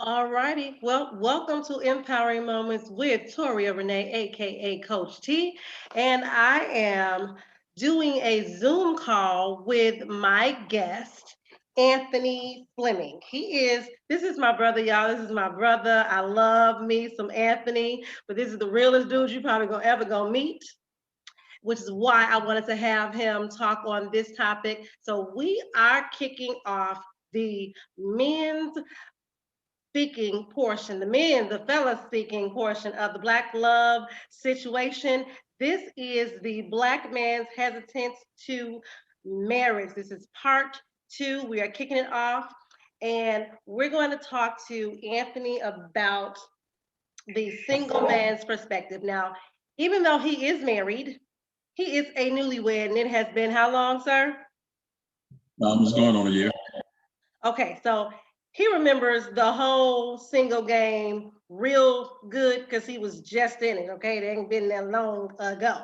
All righty. Well, welcome to Empowering Moments with Toria Renee, aka Coach T. And I am doing a Zoom call with my guest, Anthony Fleming. This is my brother, y'all. This is my brother. I love me some Anthony, but this is the realest dude you probably gonna meet, which is why I wanted to have him talk on this topic. So we are kicking off the men's speaking portion, the fellas speaking portion of the Black love situation. This is the Black man's hesitance to marriage. This is part two. We are kicking it off, and we're going to talk to Anthony about the single man's perspective. Now, even though he is married, he is a newlywed, and it has been how long, sir? It's going on a year. Okay, so he remembers the whole single game real good because he was just in it. Okay, it ain't been that long ago.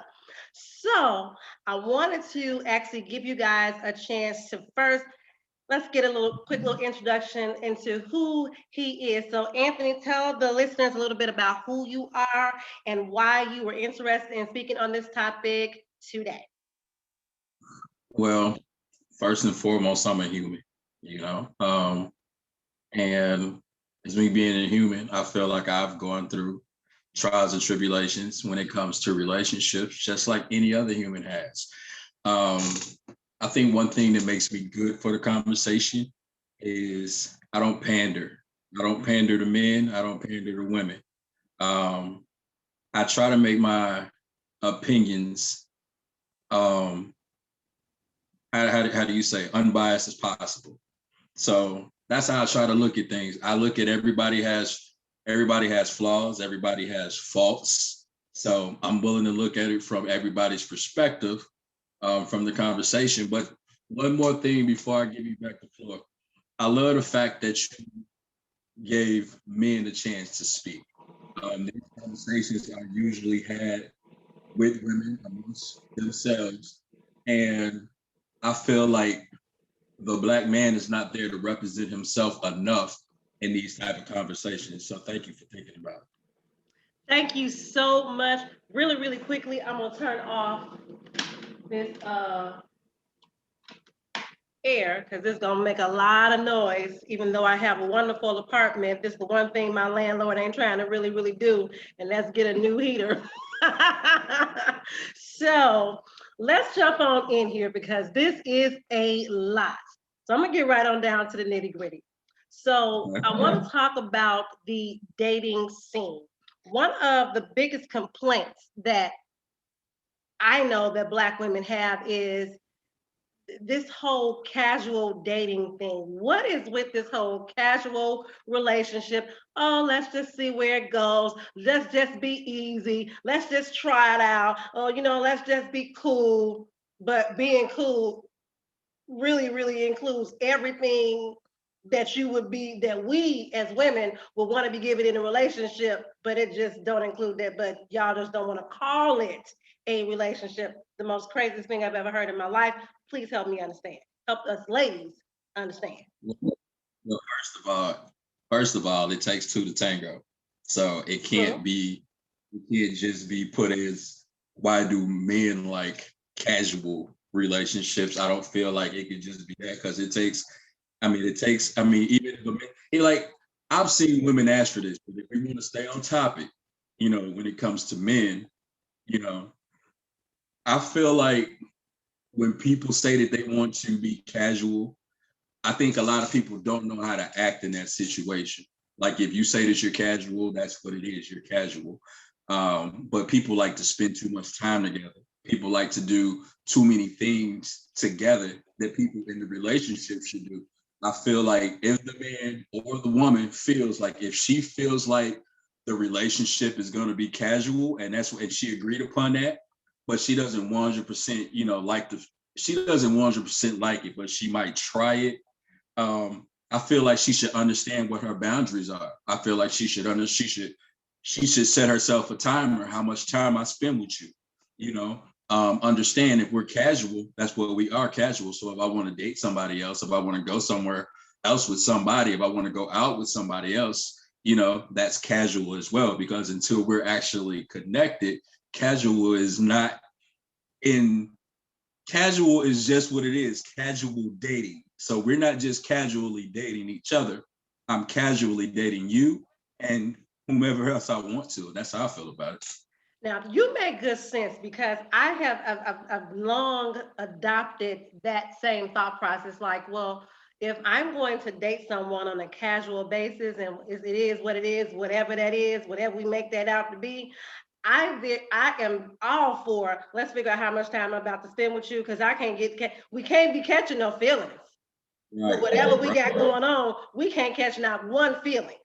So I wanted to actually give you guys a chance to first let's get a quick little introduction into who he is. So Anthony, tell the listeners a little bit about who you are and why you were interested in speaking on this topic today. Well, first and foremost, I'm a human, and as me being a human, I feel like I've gone through trials and tribulations when it comes to relationships, just like any other human has. Um, I think one thing that makes me good for the conversation is I don't pander. I don't pander to men. I don't pander to women. Um, I try to make my opinions, um, how do you say, unbiased as possible. So that's how I try to look at things. I look at everybody has flaws, everybody has faults. So I'm willing to look at it from everybody's perspective, from the conversation. But one more thing before I give you back the floor. I love the fact that you gave men a chance to speak. These conversations are usually had with women amongst themselves. And I feel like the Black man is not there to represent himself enough in these type of conversations. So thank you for thinking about it. Thank you so much. Really, really quickly, I'm gonna turn off this air because it's gonna make a lot of noise. Even though I have a wonderful apartment, this is the one thing my landlord ain't trying to really, really do, and let's get a new heater. So let's jump on in here because this is a lot. So I'm gonna get right on down to the nitty gritty. So I want to talk about the dating scene. One of the biggest complaints that I know that Black women have is this whole casual dating thing. What is with this whole casual relationship? Oh, let's just see where it goes. Let's just be easy. Let's just try it out. Oh, let's just be cool. But being cool really, really includes everything that we as women would want to be given in a relationship, but it just don't include that. But y'all just don't want to call it a relationship. The most craziest thing I've ever heard in my life. Please help me understand. Help us ladies understand. Well, first of all, it takes two to tango. So it can't just be put as why do men like casual relationships? I don't feel like it could just be that because like I've seen women ask for this, but if we want to stay on topic, when it comes to men, you know, I feel like when people say that they want to be casual, I think a lot of people don't know how to act in that situation. Like if you say that you're casual, that's what it is. You're casual. But people like to spend too much time together. People like to do too many things together that people in the relationship should do. I feel like if the man or the woman feels like if she feels like the relationship is going to be casual and she agreed upon that, but she doesn't 100%, she doesn't 100% like it, but she might try it. I feel like she should understand what her boundaries are. I feel like she should set herself a timer, how much time I spend with you, understand if we're casual, that's what we are, casual. So if I want to date somebody else, if I want to go somewhere else with somebody, if I want to go out with somebody else, you know, that's casual as well, because until we're actually connected, casual is not in casual is just what it is, casual dating. So we're not just casually dating each other. I'm casually dating you and whomever else I want to. That's how I feel about it. Now, you make good sense because I've long adopted that same thought process. Like, well, if I'm going to date someone on a casual basis and it is what it is, whatever that is, whatever we make that out to be, I am all for, let's figure out how much time I'm about to spend with you because we can't be catching no feelings. Right. Whatever we Right. got going on, we can't catch not one feeling.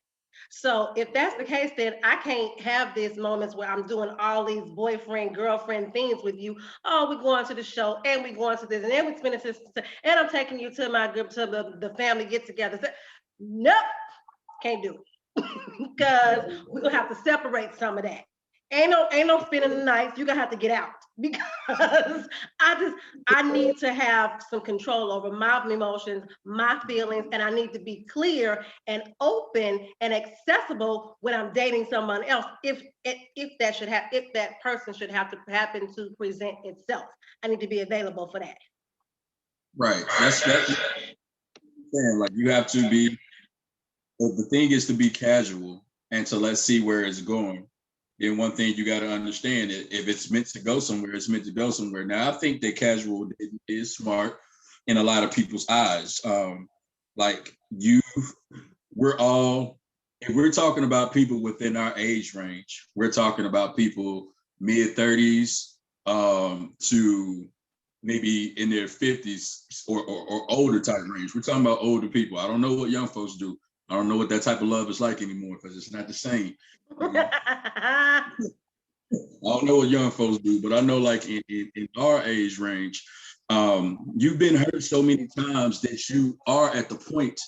So if that's the case, then I can't have these moments where I'm doing all these boyfriend, girlfriend things with you. Oh, we're going to the show and we're going to this and then we're spending this and I'm taking you to my group to the family get together. Nope, can't do it. Because we're gonna have to separate some of that. Ain't no spending the night. You're gonna have to get out because I need to have some control over my emotions, my feelings, and I need to be clear and open and accessible when I'm dating someone else. If that person should have to happen to present itself, I need to be available for that. Right. That's saying, like, you have to be, the thing is to be casual and to let's see where it's going. Then one thing you got to understand is if it's meant to go somewhere, it's meant to go somewhere. Now, I think that casual is smart in a lot of people's eyes. Like we're all, if we're talking about people within our age range, we're talking about people mid 30s to maybe in their 50s or older type range. We're talking about older people. I don't know what young folks do. I don't know what that type of love is like anymore because it's not the same. You know? I don't know what young folks do, but I know like in our age range, you've been hurt so many times that you are at the point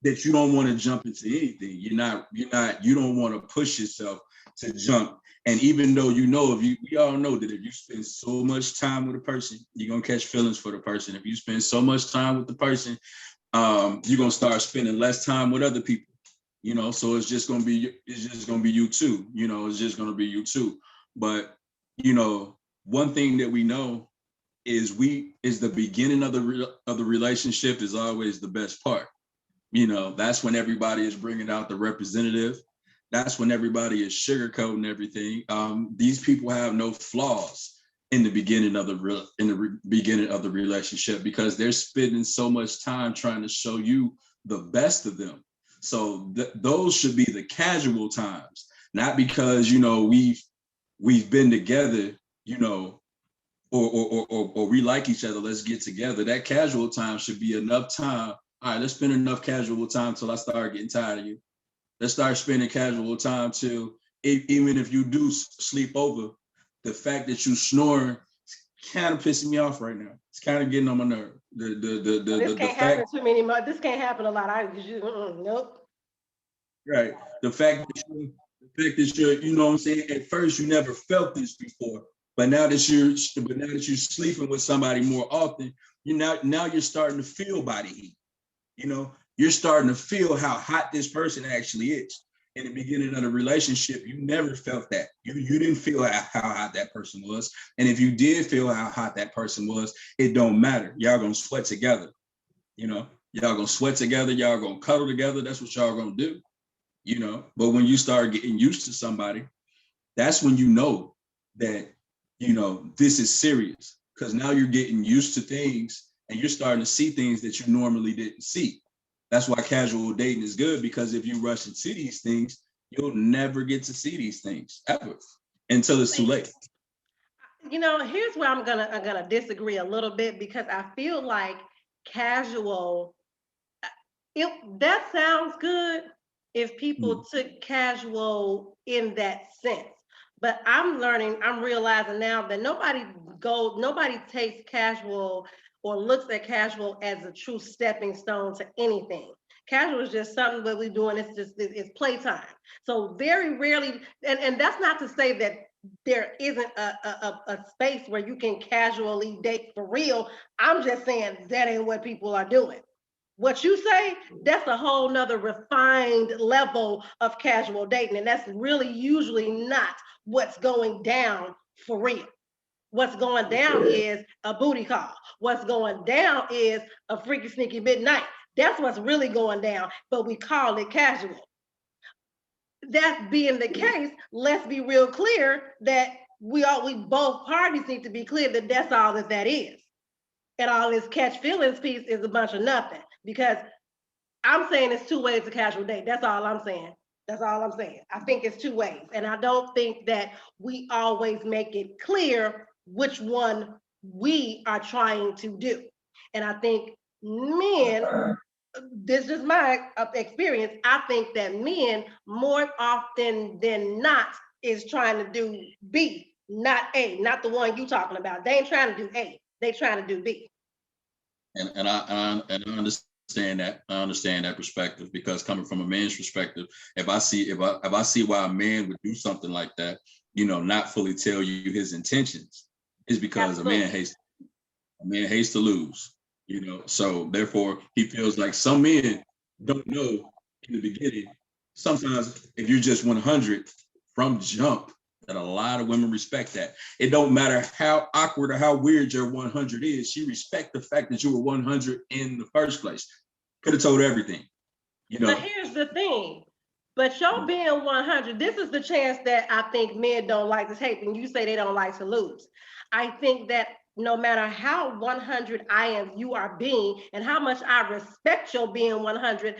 that you don't want to jump into anything. You don't want to push yourself to jump. And even though we all know that if you spend so much time with a person, you're gonna catch feelings for the person. If you spend so much time with the person, you're gonna start spending less time with other people. You know, so it's just gonna be you too. You know, it's just gonna be you too. But you know, one thing that we know is the beginning of the relationship is always the best part. You know, that's when everybody is bringing out the representative. That's when everybody is sugarcoating everything. These people have no flaws in the beginning of beginning of the relationship because they're spending so much time trying to show you the best of them. So those should be the casual times, not because we've been together, you know, or we like each other. Let's get together. That casual time should be enough time. All right, let's spend enough casual time till I start getting tired of you. Let's start spending casual time till even if you do sleep over, the fact that you snoring is kind of pissing me off right now. It's kind of getting on my nerve. This can't happen too many months. This can't happen a lot. Nope. Right. The fact that you're, you know what I'm saying, at first you never felt this before, but now that you're sleeping with somebody more often, now you're starting to feel body heat. You know, you're starting to feel how hot this person actually is. In the beginning of the relationship, you never felt that. You didn't feel how hot that person was. And if you did feel how hot that person was, it don't matter. Y'all gonna sweat together. You know, y'all gonna sweat together, y'all gonna cuddle together. That's what y'all gonna do. You know, but when you start getting used to somebody, that's when you know that, you know, this is serious. Because now you're getting used to things and you're starting to see things that you normally didn't see. That's why casual dating is good, because if you rush into these things, you'll never get to see these things ever until it's too late. You know, here's where I'm gonna disagree a little bit because I feel like casual. If that sounds good if people took casual in that sense. But I'm realizing now that nobody takes casual or looks at casual as a true stepping stone to anything. Casual is just something that we're doing. It's playtime. So very rarely, and that's not to say that there isn't a space where you can casually date for real. I'm just saying that ain't what people are doing. What you say, that's a whole nother refined level of casual dating. And that's really usually not what's going down for real. What's going down is a booty call. What's going down is a freaky sneaky midnight. That's what's really going down, but we call it casual. That being the case, let's be real clear that we both parties need to be clear that that's all that is. And all this catch feelings piece is a bunch of nothing, because I'm saying it's two ways to casual date. That's all I'm saying. That's all I'm saying. I think it's two ways. And I don't think that we always make it clear which one we are trying to do. And I think men, this is my experience, I think that men more often than not is trying to do B, not A, not the one you talking about. They ain't trying to do A. They trying to do B. And I understand that. I understand that perspective, because coming from a man's perspective, if I see why a man would do something like that, not fully tell you his intentions, is because Absolutely. a man hates to lose. So therefore he feels like some men don't know in the beginning. Sometimes if you're just 100 from jump, that a lot of women respect that. It don't matter how awkward or how weird your 100 is. She respect the fact that you were 100 in the first place. Could have told everything. But here's the thing. But your being 100, this is the chance that I think men don't like to take. When you say they don't like to lose, I think that no matter how 100 you are being, and how much I respect your being 100,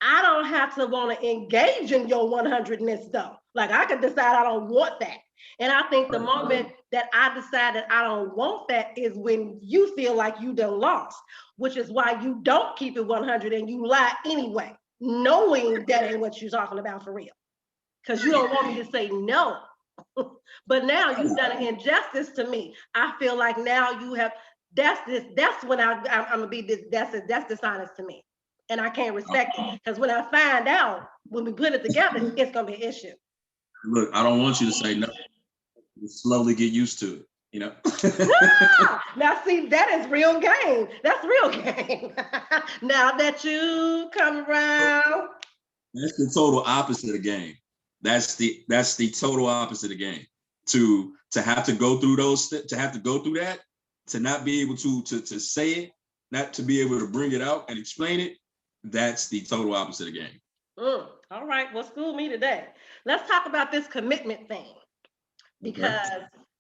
I don't have to want to engage in your 100ness though. Like, I could decide I don't want that. And I think the moment that I decide that I don't want that is when you feel like you done lost, which is why you don't keep it 100 and you lie anyway, knowing that ain't what you're talking about for real. Because you don't want me to say no. But now you've done an injustice to me. I feel like now you have, that's when I'm gonna be this, that's dishonest to me. And I can't respect it. Because when I find out, when we put it together, it's gonna be an issue. Look, I don't want you to say no. You slowly get used to it, Now see, that is real game. That's real game. Now that you come around. That's the total opposite of game. That's the total opposite of game. To have to go through that, to not be able to say it, not to be able to bring it out and explain it, that's the total opposite of game. All right, well, school me today. Let's talk about this commitment thing, because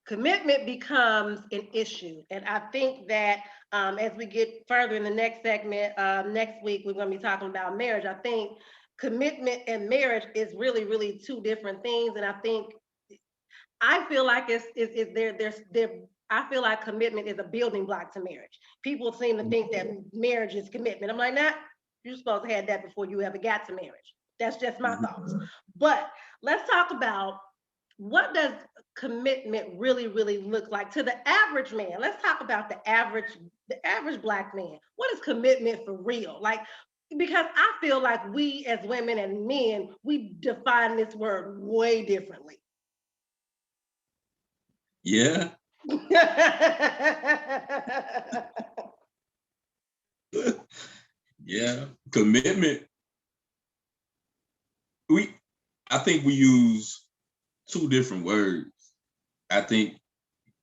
commitment becomes an issue. And I think that as we get further in the next segment, next week, we're going to be talking about marriage. I think commitment and marriage is really, really two different things. And I feel like I feel like commitment is a building block to marriage. People seem to think that marriage is commitment. I'm like, nah, you're supposed to have that before you ever got to marriage. That's just my thoughts. But let's talk about, what does commitment really, really look like to the average man? Let's talk about the average Black man. What is commitment for real? Like, because I feel like we as women and men, we define this word way differently. Yeah. Yeah. Commitment. I think we use two different words. I think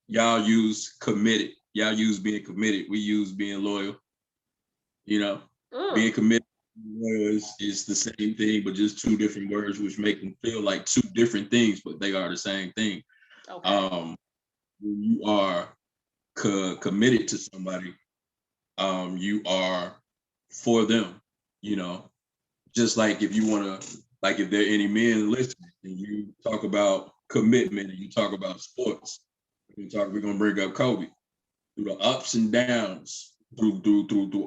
y'all use committed. Y'all use being committed. We use being loyal. Being committed is the same thing, but just two different words, which make them feel like two different things, but they are the same thing. Okay. When you are committed to somebody, you are for them, just like if you want to, like if there are any men listening and you talk about commitment and you talk about sports, we're going to bring up Kobe through the ups and downs, through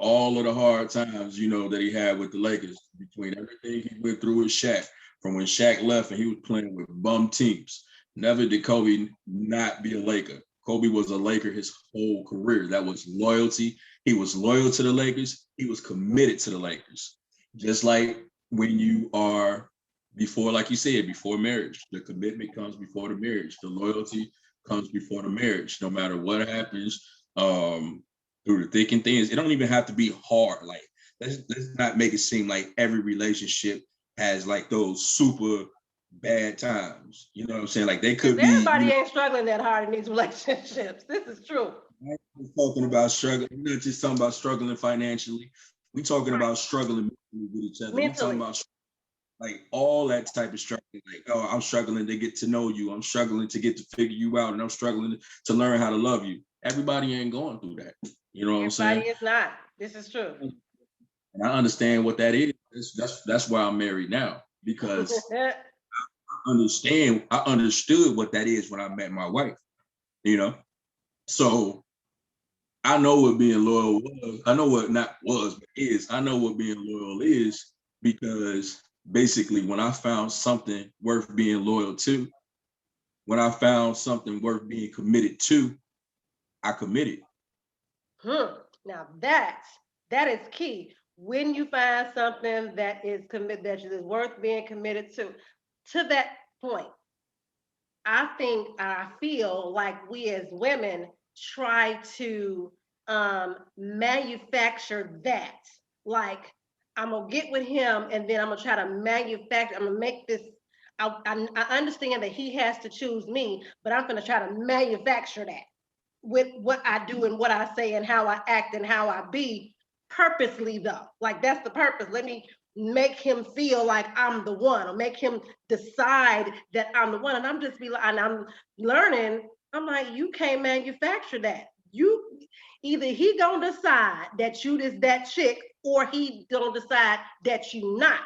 all of the hard times, that he had with the Lakers, between everything he went through with Shaq, from when Shaq left and he was playing with bum teams. Never did Kobe not be a Laker. Kobe was a Laker his whole career. That was loyalty. He was loyal to the Lakers. He was committed to the Lakers. Just like when you are before, like you said, before marriage, the commitment comes before the marriage. The loyalty comes before the marriage. No matter what happens, through the thick and thin, it don't even have to be hard. Like let's not make it seem like every relationship has like those super bad times. You know what I'm saying? Like they Because could be, everybody ain't struggling that hard in these relationships. This is true. we're talking about struggling. We're not just talking about struggling financially. We talking about struggling mentally with each other. We Mentally. talking about like all that type of struggling. Like, oh, I'm struggling to get to know you. I'm struggling to get to figure you out, and I'm struggling to learn how to love you. Everybody ain't going through that. You know what I'm saying? Everybody is not. This is true. And I understand what that is. That's why I'm married now, because I understood what that is when I met my wife, you know? So I know what being loyal was. I know what not was, but is. I know what being loyal is, because basically when I found something worth being loyal to, when I found something worth being committed to, I committed. Now that is key. When you find something that is that is worth being committed to that point, I feel like we as women try to manufacture that. Like, I'm gonna get with him, and then I'm gonna try to manufacture. I'm gonna make this. I understand that he has to choose me, but I'm gonna try to manufacture that with what I do and what I say and how I act and how I be purposely though. Like that's the purpose. Let me make him feel like I'm the one, or make him decide that I'm the one. And I'm just be like, and I'm learning. I'm like, you can't manufacture that. You either he gonna decide that you is that chick, or he gonna decide that you not.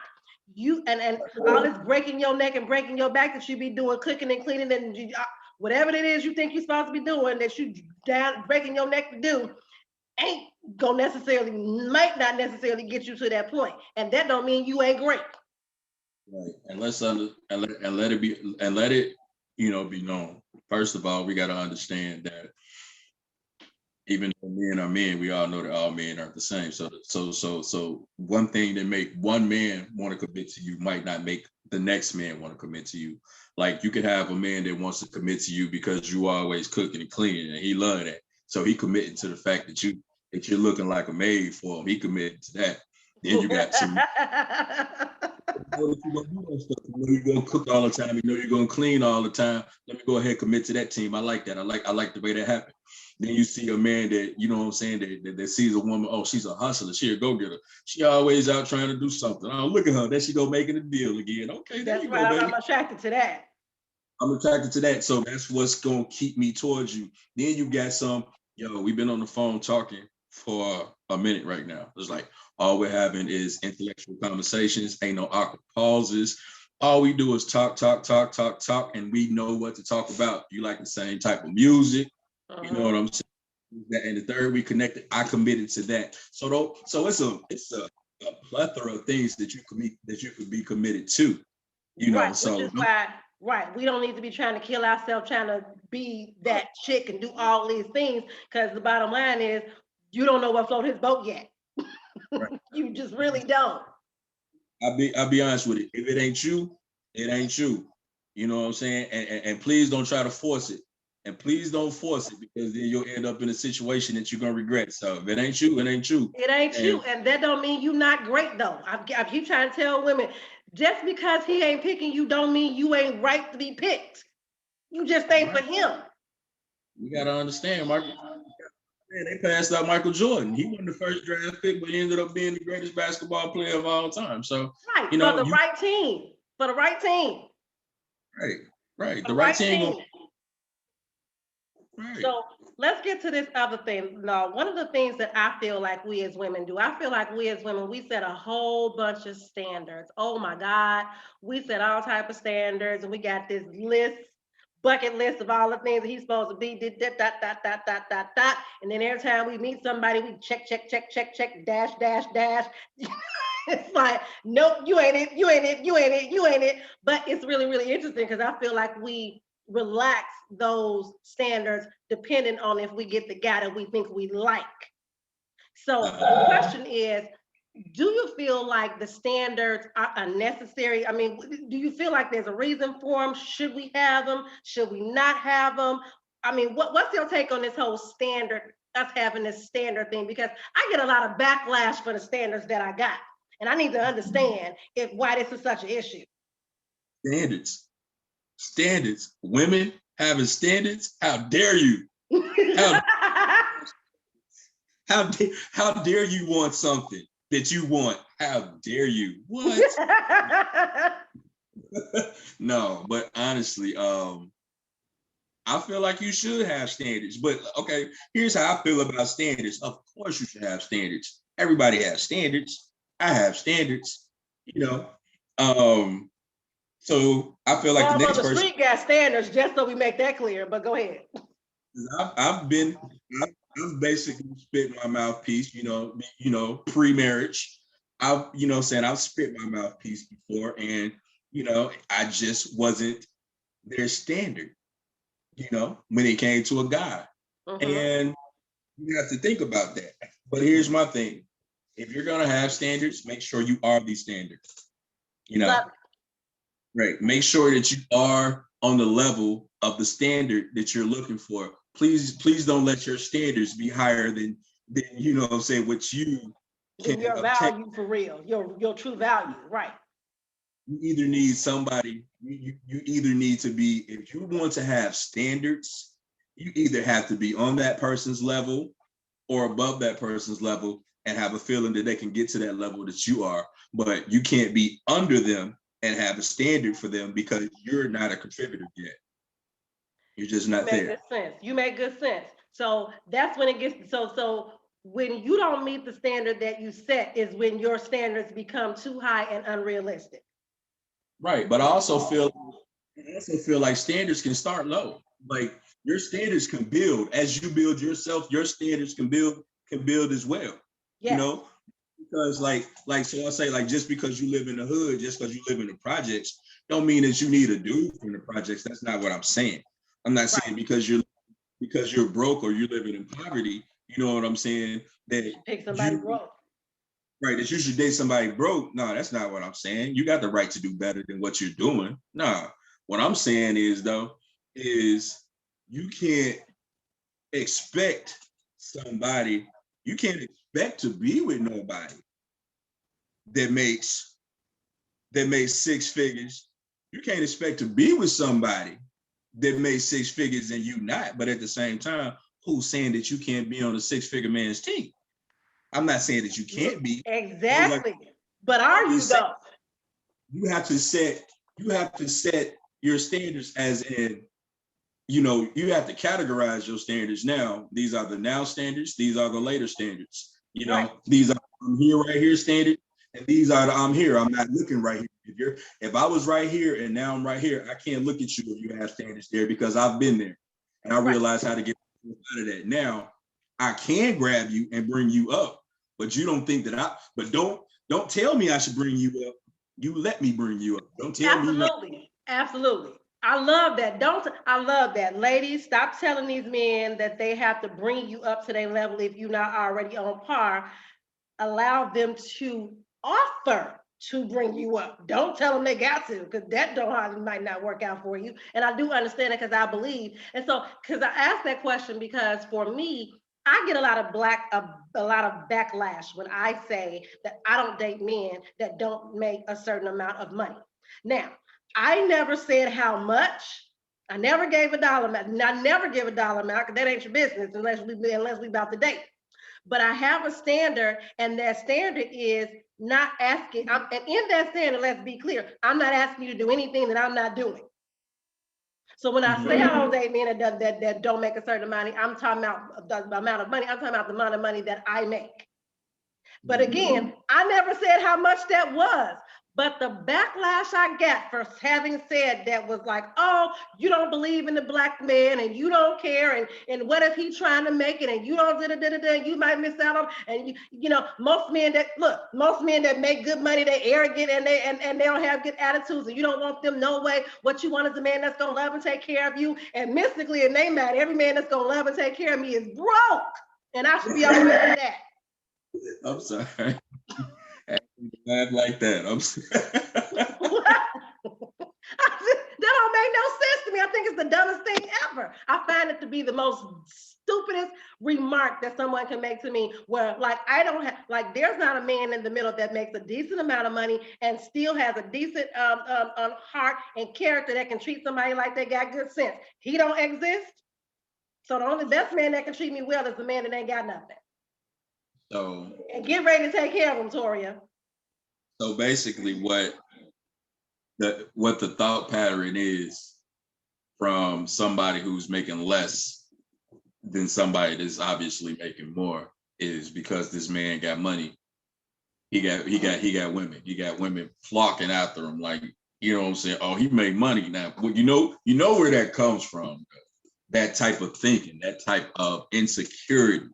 You and all this breaking your neck and breaking your back that you be doing, cooking and cleaning and whatever it is you think you're supposed to be doing that you down breaking your neck to do ain't gonna necessarily might not necessarily get you to that point, and that don't mean you ain't great. Right. And let it be, and let it, be known. First of all, we got to understand that even though men are men, we all know that all men aren't the same. So one thing that make one man want to commit to you might not make the next man want to commit to you. Like you could have a man that wants to commit to you because you always cooking and cleaning, and he love that. So he committing to the fact that you're looking like a maid for him. He committed to that. Then you got some. Know that you're gonna do that stuff. You know you're gonna cook all the time. You know you're gonna clean all the time. Let me go ahead and commit to that team. I like that. I like the way that happened. Then you see a man that, you know what I'm saying, that sees a woman, oh, she's a hustler, she a go-getter. She always out trying to do something. Oh, look at her. There she go making a deal again. Okay, there That's you right. go, baby. I'm attracted to that. I'm attracted to that. So that's what's gonna keep me towards you. Then you got we've been on the phone talking for a minute right now. It's like all we're having is intellectual conversations, ain't no awkward pauses. All we do is talk, and we know what to talk about. You like the same type of music, you know what I'm saying? And the third, we connected. I committed to that. So it's a plethora of things that you could be committed to. Right, So which is why, right, we don't need to be trying to kill ourselves trying to be that chick and do all these things, because the bottom line is you don't know what float his boat yet. right. You just really don't. I'll be honest with it. If it ain't you, it ain't you. You know what I'm saying? And please don't try to force it. And please don't force it, because then you'll end up in a situation that you're gonna regret. So if it ain't you, it ain't you. It ain't you, and that don't mean you not great though. I keep trying to tell women, just because he ain't picking you, don't mean you ain't right to be picked. You just ain't for him. You gotta understand, Michael. Man, they passed out Michael Jordan. He wasn't the first draft pick, but he ended up being the greatest basketball player of all time. So right, for the right team. For the right team. Right. The right right team. Right. So let's get to this other thing. Now, one of the things that I feel like we as women do, I feel like we as women, we set a whole bunch of standards. Oh my God, we set all type of standards, and we got this bucket list of all the things that he's supposed to be, did dot, dot, dot, dot, dot, dot. And then every time we meet somebody, we check, dash, dash, dash. It's like, nope, you ain't it, you ain't it, you ain't it, you ain't it. But it's really, really interesting, because I feel like we relax those standards depending on if we get the guy that we think we like. So the question is, do you feel like the standards are unnecessary? I mean, do you feel like there's a reason for them? Should we have them? Should we not have them? I mean, what's your take on this whole standard us having this standard thing, because I get a lot of backlash for the standards that I got. And I need to understand why this is such an issue. Standards. Women having standards? How dare you? How dare you want something that you want? How dare you? What? No, but honestly, I feel like you should have standards. But okay, here's how I feel about standards. Of course, you should have standards. Everybody has standards. I have standards. You know, so I feel like well, the next the person. street got standards, just so we make that clear. But go ahead. I've basically spit my mouthpiece. Pre-marriage. I've spit my mouthpiece before, and I just wasn't their standard. When it came to a guy, and you have to think about that. But here's my thing: if you're gonna have standards, make sure you are these standards. Right. Make sure that you are on the level of the standard that you're looking for. Please don't let your standards be higher than what you can your value for real, your true value, right? You either need somebody, you either need to be, if you want to have standards, you either have to be on that person's level or above that person's level and have a feeling that they can get to that level that you are, but you can't be under them and have a standard for them because you're not a contributor yet. You're just not there. Good sense. You make good sense. So that's when it gets, so when you don't meet the standard that you set is when your standards become too high and unrealistic. Right, but I also feel like standards can start low. Like your standards can build as you build yourself. Your standards can build as well. Yes. Because so I say, like, just because you live in the hood, just because you live in the projects, don't mean that you need a dude from the projects. That's not what I'm saying. I'm not saying because you're broke or you're living in poverty. You know what I'm saying? That pick somebody broke. Right, that you should date somebody broke. No, that's not what I'm saying. You got the right to do better than what you're doing. No, what I'm saying is you can't expect somebody, you can't expect to be with nobody that makes 6 figures. You can't expect to be with somebody that makes 6 figures and you not. But at the same time, who's saying that you can't be on a 6-figure man's team? I'm not saying that you can't be. Exactly. But are you though? You have to set your standards as in, you have to categorize your standards now. These are the now standards, these are the later standards. Right. These are I'm here right here standard, and these are the I'm here. I'm not looking right here. If I was right here and now I'm right here, I can't look at you if you have standards there because I've been there and I realize how to get out of that. Now I can grab you and bring you up. But you don't think that don't tell me I should bring you up. You let me bring you up. Don't tell me. Absolutely. I love that. I love that. Ladies, stop telling these men that they have to bring you up to their level if you're not already on par. Allow them to offer to bring you up. Don't tell them they got to, because that might not work out for you. And I do understand it because I believe. And so, because I asked that question because for me, I get a lot of backlash when I say that I don't date men that don't make a certain amount of money. Now, I never said how much. I never gave a dollar amount. I never give a dollar amount because that ain't your business unless we about to date. But I have a standard, and that standard is not asking. And in that standard, let's be clear, I'm not asking you to do anything that I'm not doing. So when I say I don't date men that don't make a certain amount, I'm talking about the amount of money. I'm talking about the amount of money that I make. But again, I never said how much that was. But the backlash I got for having said that was like, oh, you don't believe in the Black man and you don't care. And what if he's trying to make it and you don't you might miss out on. And most men that make good money, they arrogant and they don't have good attitudes, and you don't want them no way. What you want is a man that's gonna love and take care of you. And mystically, and they mad, every man that's gonna love and take care of me is broke. And I should be all right with that. I'm sorry. Laugh like that. That don't make no sense to me. I think it's the dumbest thing ever. I find it to be the most stupidest remark that someone can make to me where like I don't have like there's not a man in the middle that makes a decent amount of money and still has a decent heart and character that can treat somebody like they got good sense. He don't exist. So the only best man that can treat me well is the man that ain't got nothing. So And get ready to take care of him, Toria. so basically what the thought pattern is from somebody who's making less than somebody that's obviously making more is because this man got money. He got women. He got women flocking after him. Like, you know what I'm saying? Oh, he made money now. Well, you know where that comes from. That type of thinking, that type of insecurity.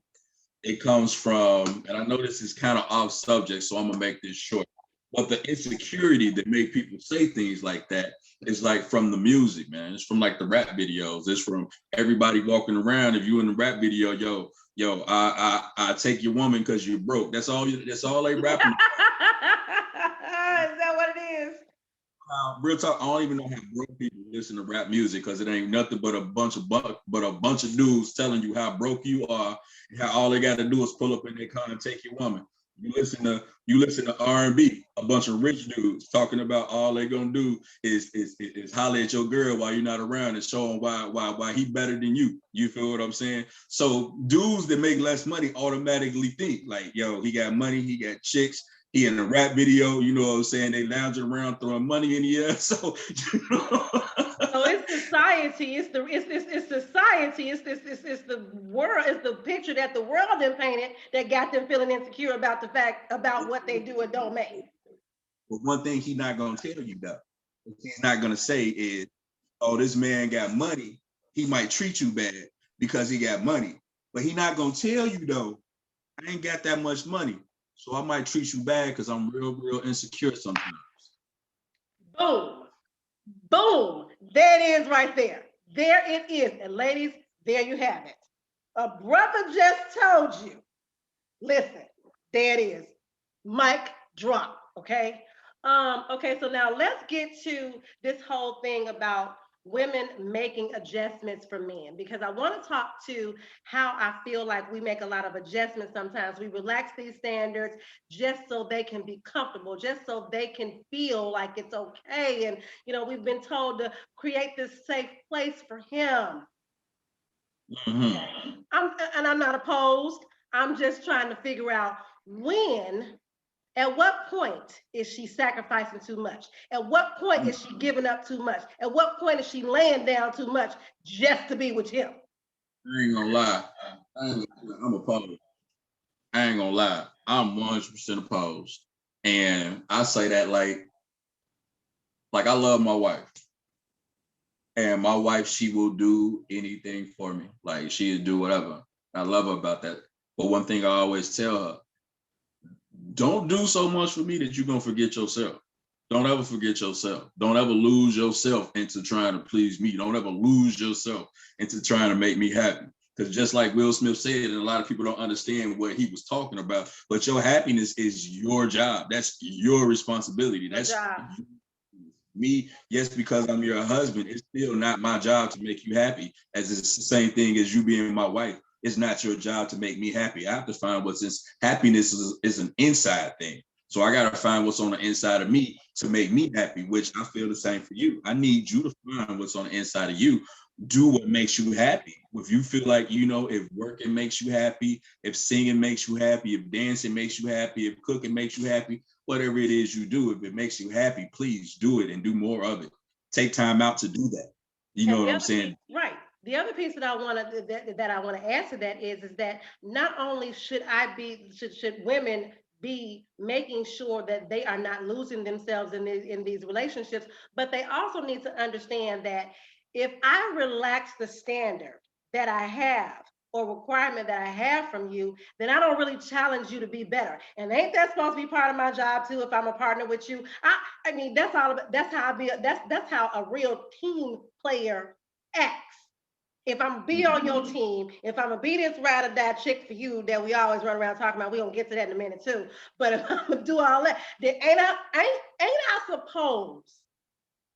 It comes from, and I know this is kind of off subject, so I'm gonna make this short. But the insecurity that make people say things like that is like from the music, man. It's from like the rap videos. It's from everybody walking around. If you in the rap video, I take your woman because you're broke. That's all they rapping. Is that what it is? Real talk, I don't even know how broke people listen to rap music because it ain't nothing but a bunch of dudes telling you how broke you are, and how all they got to do is pull up in their car and take your woman. You listen to R&B, a bunch of rich dudes talking about all they gonna do is holler at your girl while you're not around and show them why he better than you. You feel what I'm saying? So dudes that make less money automatically think like, yo, he got money, he got chicks. He in a rap video, you know what I'm saying? They lounging around throwing money in the air. So, So it's society. It's society. It's the world. It's the picture that the world then painted that got them feeling insecure about the fact about what they do and don't make. But one thing he's not gonna tell you though, he's not gonna say is, oh, this man got money. He might treat you bad because he got money. But he not gonna tell you though, I ain't got that much money. So I might treat you bad because I'm real insecure sometimes. Boom. Boom. There it is right there. There it is. And ladies, there you have it. A brother just told you. Listen, there it is. Mic drop. Okay. Okay, so now let's get to this whole thing about women making adjustments for men because I want to talk to how I feel like we make a lot of adjustments sometimes. We relax these standards just so they can be comfortable, just so they can feel like it's okay. And, we've been told to create this safe place for him. Mm-hmm. I'm not opposed. I'm just trying to figure out at what point is she sacrificing too much? At what point is she giving up too much? At what point is she laying down too much just to be with him? I ain't gonna lie. I'm opposed. I ain't gonna lie. I'm 100% opposed. And I say that like I love my wife. And my wife, she will do anything for me. Like she'll do whatever. I love her about that. But one thing I always tell her, don't do so much for me that you're gonna forget yourself. Don't ever forget yourself. Don't ever lose yourself into trying to please me. Don't ever lose yourself into trying to make me happy. Because just like Will Smith said, and a lot of people don't understand what he was talking about, but your happiness is your job. That's your responsibility. That's me. Yes, because I'm your husband, it's still not my job to make you happy, as it's the same thing as you being my wife. It's not your job to make me happy. I have to find happiness is an inside thing. So I got to find what's on the inside of me to make me happy, which I feel the same for you. I need you to find what's on the inside of you. Do what makes you happy. If you feel like, if working makes you happy, if singing makes you happy, if dancing makes you happy, if cooking makes you happy, whatever it is you do, if it makes you happy, please do it and do more of it. Take time out to do that. You know what I'm saying? Right. The other piece that I want to add to that is that not only should women be making sure that they are not losing themselves in these relationships, but they also need to understand that if I relax the standard that I have or requirement that I have from you, then I don't really challenge you to be better. And ain't that supposed to be part of my job too? If I'm a partner with you, I mean that's all. That's how I be. That's how a real team player acts. If I'm be on your team, if I'm gonna be this ride or die chick for you that we always run around talking about, we gonna get to that in a minute too. But if I'm gonna do all that, then ain't I supposed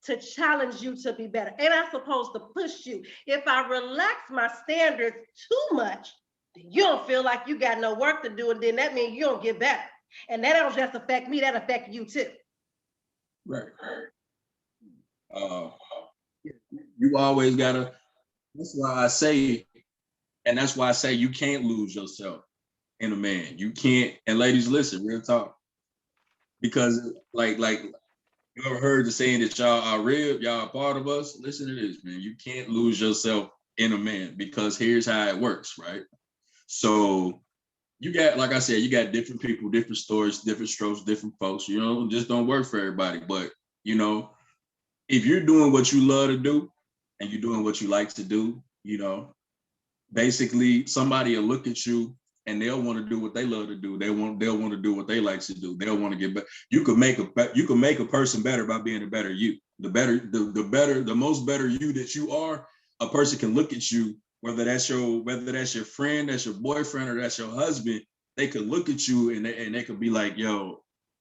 to challenge you to be better. And I'm supposed to push you. If I relax my standards too much, you don't feel like you got no work to do, and then that means you don't get better. And that don't just affect me, that affect you too. Right. You always gotta, that's why I say, and that's why I say you can't lose yourself in a man. You can't, and ladies, listen, real talk. Because like you ever heard the saying that y'all are real, y'all are part of us? Listen to this, man. You can't lose yourself in a man, because here's how it works, right? So you got, like I said, you got different people, different stories, different strokes, different folks, just don't work for everybody. But, if you're doing what you love to do and you're doing what you like to do, basically somebody will look at you and they'll want to do what they love to do. They'll want to do what they like to do. They'll want to get better. You can make a person better by being a better you. The most better you that you are, a person can look at you, whether that's your friend, that's your boyfriend, or that's your husband. They could look at you and they could be like, yo,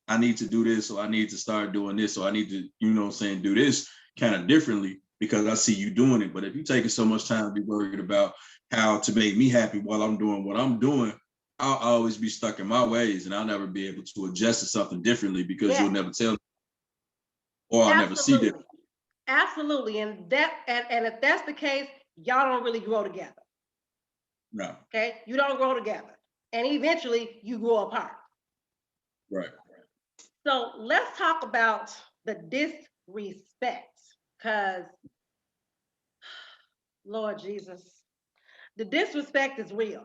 I need to do this, or I need to start doing this, or I need to, do this kind of differently because I see you doing it. But if you're taking so much time to be worried about how to make me happy while I'm doing what I'm doing, I'll always be stuck in my ways, and I'll never be able to adjust to something differently because you'll never tell me, or I'll never see it. Absolutely. And if that's the case, y'all don't really grow together. No. Okay. You don't grow together. And eventually you grow apart. Right. So let's talk about the disrespect, because Lord Jesus, the disrespect is real.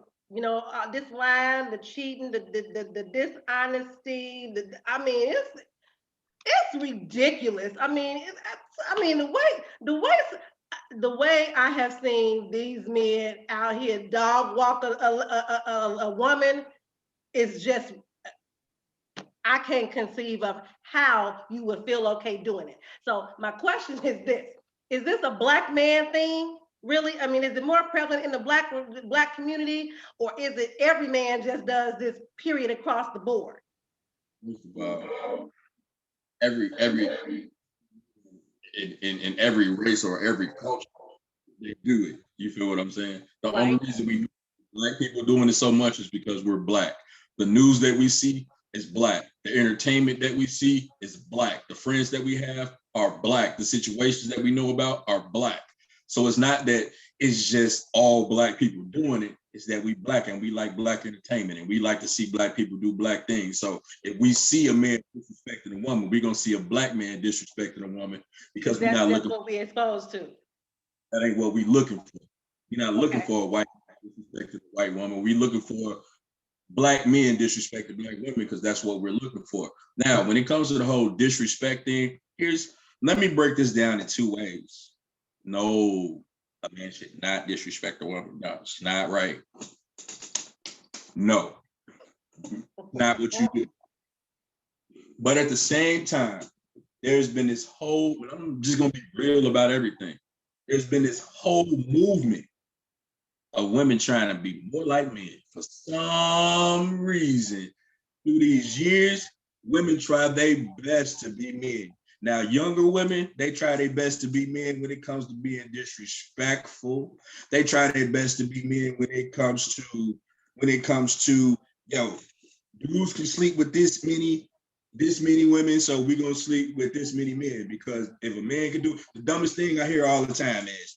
This lying, the cheating, the dishonesty. It's ridiculous. The way I have seen these men out here dog walk a woman is just, I can't conceive of how you would feel okay doing it. So my question is this: is this a Black man thing? Really? Is it more prevalent in the black community, or is it every man just does this, period, across the board? Every in every race or every culture, they do it. You feel what I'm saying? The only reason we Black people doing it so much is because we're Black. The news that we see is Black. The entertainment that we see is Black. The friends that we have are Black. The situations that we know about are Black. So it's not that it's just all Black people doing it. It's that we Black and we like Black entertainment and we like to see Black people do Black things. So if we see a man disrespecting a woman, we're gonna see a Black man disrespecting a woman because we're not looking. That's what we're exposed to. That ain't what we're looking for. We're not looking for a white man disrespecting a white woman. We're looking for Black men disrespecting Black women because that's what we're looking for. Now, when it comes to the whole disrespect thing, let me break this down in two ways. No, a man should not disrespect a woman. No, it's not right. No, not what you do. But at the same time, there's been this whole, I'm just gonna be real about everything. There's been this whole movement of women trying to be more like men. For some reason, through these years, women try their best to be men. Now, younger women, they try their best to be men when it comes to being disrespectful. They try their best to be men when it comes to, dudes can sleep with this many women, so we're gonna sleep with this many men. Because if a man can do it, the dumbest thing I hear all the time is,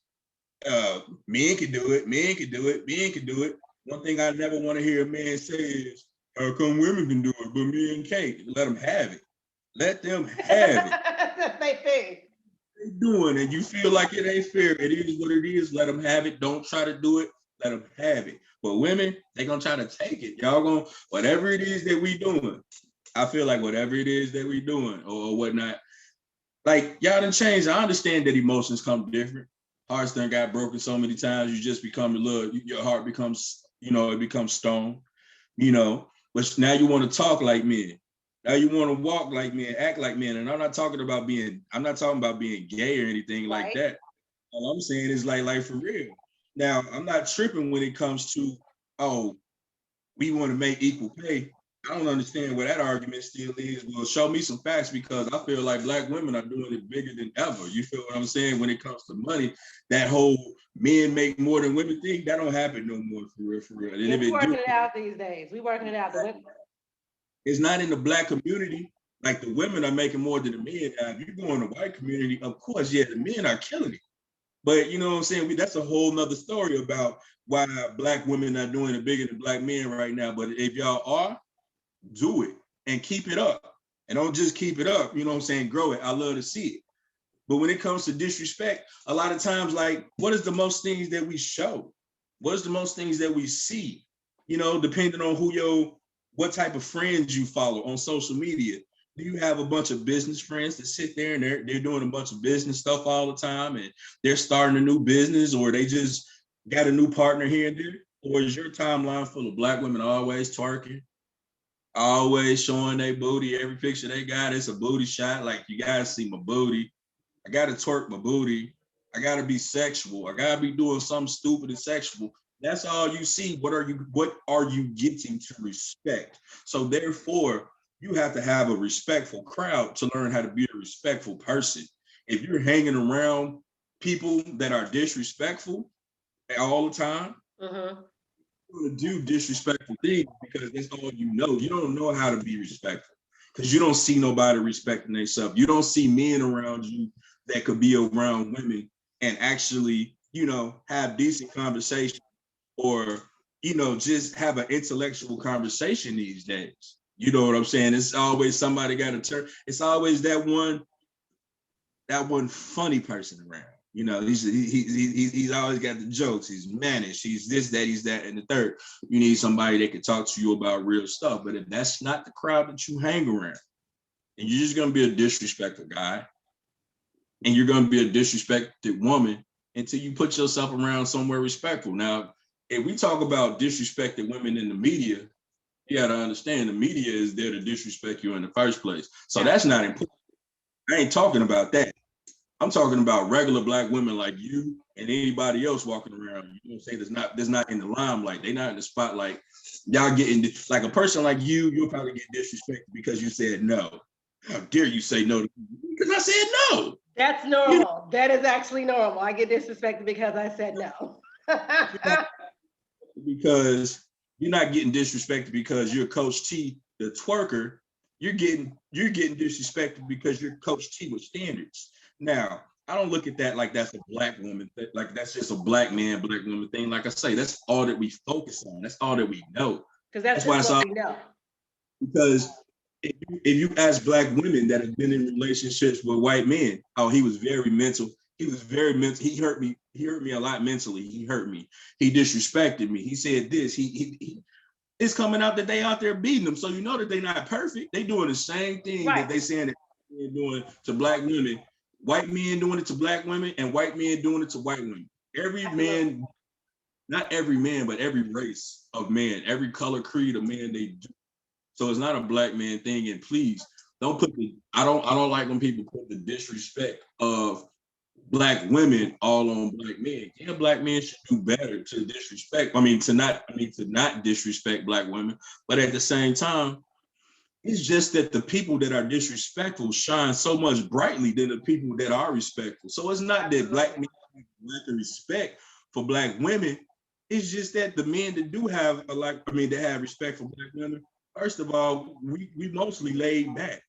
men can do it, men can do it, men can do it. One thing I never want to hear a man say is, how come women can do it, but men can't? Let them have it. Let them have it. That's their thing. They're doing it. You feel like it ain't fair. It is what it is. Let them have it. Don't try to do it. Let them have it. But women, they gonna try to take it. Y'all gonna, whatever it is that we doing, I feel like whatever it is that we doing or whatnot, like y'all done changed. I understand that emotions come different. Hearts done got broken so many times. You just become your heart becomes, it becomes stone, but now you want to talk like men. Now you want to walk like men, act like men. And I'm not talking about being gay or anything like that. All I'm saying is like for real. Now, I'm not tripping when it comes to, we want to make equal pay. I don't understand where that argument still is. Well, show me some facts because I feel like Black women are doing it bigger than ever. You feel what I'm saying? When it comes to money, that whole men make more than women thing, that don't happen no more for real, for real. And Yeah, if we it do, working it out these days. We working it out. it's not in the Black community. Like the women are making more than the men. Now, if you go in the white community, of course, yeah, the men are killing it. But you know what I'm saying? That's a whole nother story about why Black women are doing it bigger than Black men right now. But if y'all are, do it and keep it up. And don't just keep it up, you know what I'm saying? Grow it. I love to see it. But when it comes to disrespect, a lot of times, like, what is the most things that we show? What is the most things that we see? You know, depending on what type of friends you follow on social media. Do you have a bunch of business friends that sit there and they're doing a bunch of business stuff all the time and they're starting a new business or they just got a new partner here and there? Or is your timeline full of Black women always twerking, always showing their booty? Every picture they got, it's a booty shot. Like, you gotta see my booty. I gotta twerk my booty. I gotta be sexual. I gotta be doing something stupid and sexual. That's all you see. What are you getting to respect? So therefore, you have to have a respectful crowd to learn how to be a respectful person. If you're hanging around people that are disrespectful all the time, you're gonna do disrespectful things because that's all you know. You don't know how to be respectful because you don't see nobody respecting themselves. You don't see men around you that could be around women and actually, have decent conversation or, just have an intellectual conversation these days. You know what I'm saying? It's always somebody got to turn. It's always that one funny person around. He's always got the jokes. He's managed. He's this, that, he's that, and the third. You need somebody that can talk to you about real stuff. But if that's not the crowd that you hang around, and you're just gonna be a disrespectful guy, and you're gonna be a disrespected woman until you put yourself around somewhere respectful. Now, if we talk about disrespected women in the media, you gotta understand the media is there to disrespect you in the first place. So that's not important. I ain't talking about that. I'm talking about regular Black women like you and anybody else walking around. You know what I'm saying? That's not in the limelight. They're not in the spotlight. Y'all getting like a person like you'll probably get disrespected because you said no. How dare you say no? Because I said no. That's normal. That is actually normal. I get disrespected because I said no. Because you're not getting disrespected because you're Coach T, the twerker. You're getting disrespected because you're Coach T with standards. Now, I don't look at that like that's a Black woman, like that's just a Black man, Black woman thing. Like I say, that's all that we focus on. That's all that we know. Because that's why what we know. Because if you ask Black women that have been in relationships with white men, oh, he was very mental. He was very mental. He hurt me. He hurt me a lot mentally. He hurt me. He disrespected me. He said this. It's coming out that they out there beating them. So you know that they're not perfect. They doing the same thing that they saying that they're doing to Black women. White men doing it to Black women and white men doing it to white women. Every man, not every man, but every race of man, every color, creed of man, they do. So it's not a Black man thing. And please don't put I don't like when people put the disrespect of Black women all on Black men. Yeah, Black men should do better to not disrespect Black women. But at the same time, it's just that the people that are disrespectful shine so much brightly than the people that are respectful. So it's not that Black men lack of respect for Black women. It's just that the men that do have that have respect for Black women, first of all, we mostly laid back.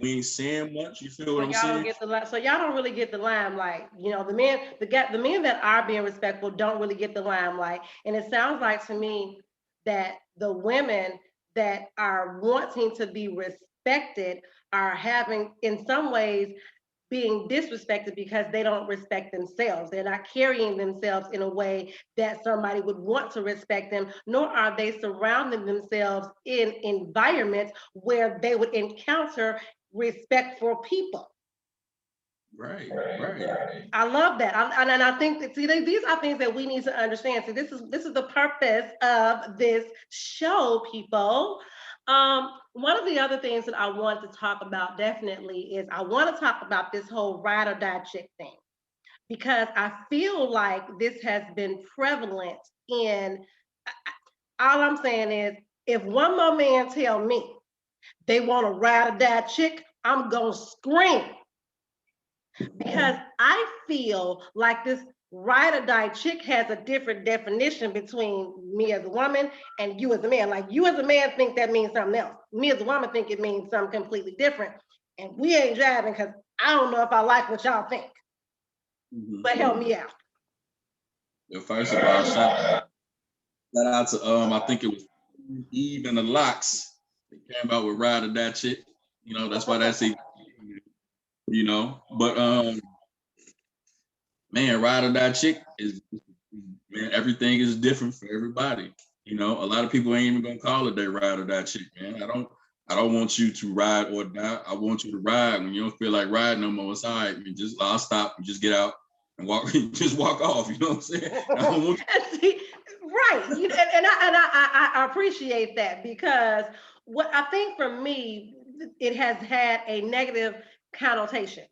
We ain't saying much. You feel what I'm saying? So y'all don't really get the limelight. The men that are being respectful don't really get the limelight. And it sounds like to me that the women that are wanting to be respected are having, in some ways, being disrespected because they don't respect themselves. They're not carrying themselves in a way that somebody would want to respect them, nor are they surrounding themselves in environments where they would encounter respectful people. Right. I love that. And I think that, these are things that we need to understand. So this is the purpose of this show, people. One of the other things that I want to talk about definitely is I want to talk about this whole ride or die chick thing, because I feel like this has been prevalent in, all I'm saying is If one more man tell me they want a ride or die chick, I'm gonna scream. Because I feel like this ride or die chick has a different definition between me as a woman and you as a man. Like you as a man think that means something else. Me as a woman think it means something completely different. And we ain't driving because I don't know if I like what y'all think. But help me out. Well, first of all, shout out to I think it was Eve and the Locks. They came out with Ride or Die Chick. You know, that's why that's it. You know, but man, Ride or Die Chick is, man, everything is different for everybody. You know, a lot of people ain't even gonna call it their Ride or Die Chick, man. I don't want you to ride or die. I want you to ride. When you don't feel like riding no more, it's all right. I'll stop and just get out and walk, just walk off. You know what I'm saying? I don't want Right. I appreciate that because what I think for me, it has had a negative connotation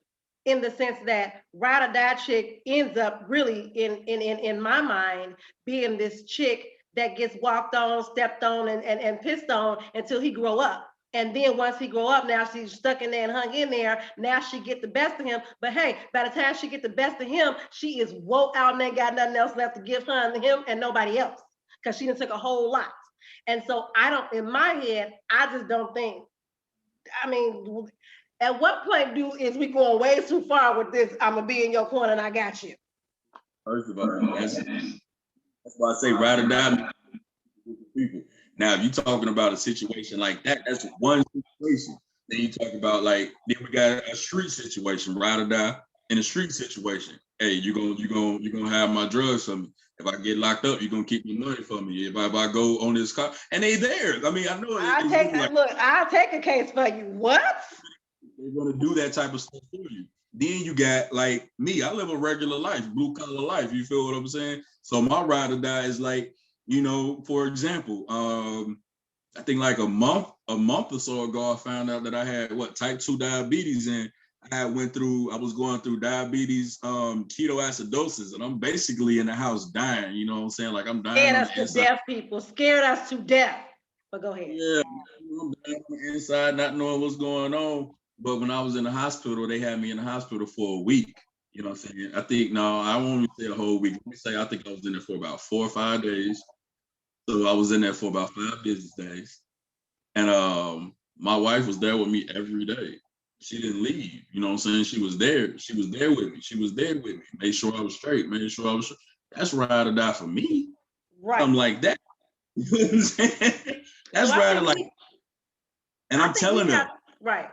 in the sense that ride or die chick ends up really in my mind being this chick that gets walked on, stepped on, and pissed on until he grow up. And then once he grow up, now she's stuck in there and hung in there. Now she get the best of him. But hey, by the time she get the best of him, she is woke out and ain't got nothing else left to give her and him and nobody else. Because she done took a whole lot. And so I don't, in my head, I just don't think, I mean, at what point is we going way too far with this? I'm gonna be in your corner and I got you. First of all, that's why I say ride or die with the people. Now, if you're talking about a situation like that, that's one situation. Then you talk about then we got a street situation, ride or die in a street situation. Hey, you're gonna have my drugs for me. If I get locked up, you're gonna keep your money for me. If I go on this car, and they there. I mean, I know I'll take a case for you. What? They're gonna do that type of stuff for you. Then you got like me, I live a regular life, blue collar life. You feel what I'm saying? So my ride or die is like, you know, for example, I think like a month or so ago, I found out that I had type 2 diabetes, and I was going through diabetes, ketoacidosis, and I'm basically in the house dying. You know what I'm saying? Like I'm dying. Scared us to death, people. Scared us to death. But go ahead. Yeah, I'm dying on the inside, not knowing what's going on. But when I was in the hospital, they had me in the hospital for a week. You know what I'm saying? I think, no, I won't say a whole week. Let me say, I think I was in there for about 4 or 5 days. So I was in there for about 5 business days. And my wife was there with me every day. She didn't leave. You know what I'm saying? She was there. She was there with me. She was there with me. Made sure I was straight. Made sure I was straight. That's ride or die for me. Right. Something like that. You know what I'm saying? That's ride or like. And I'm telling her. Right.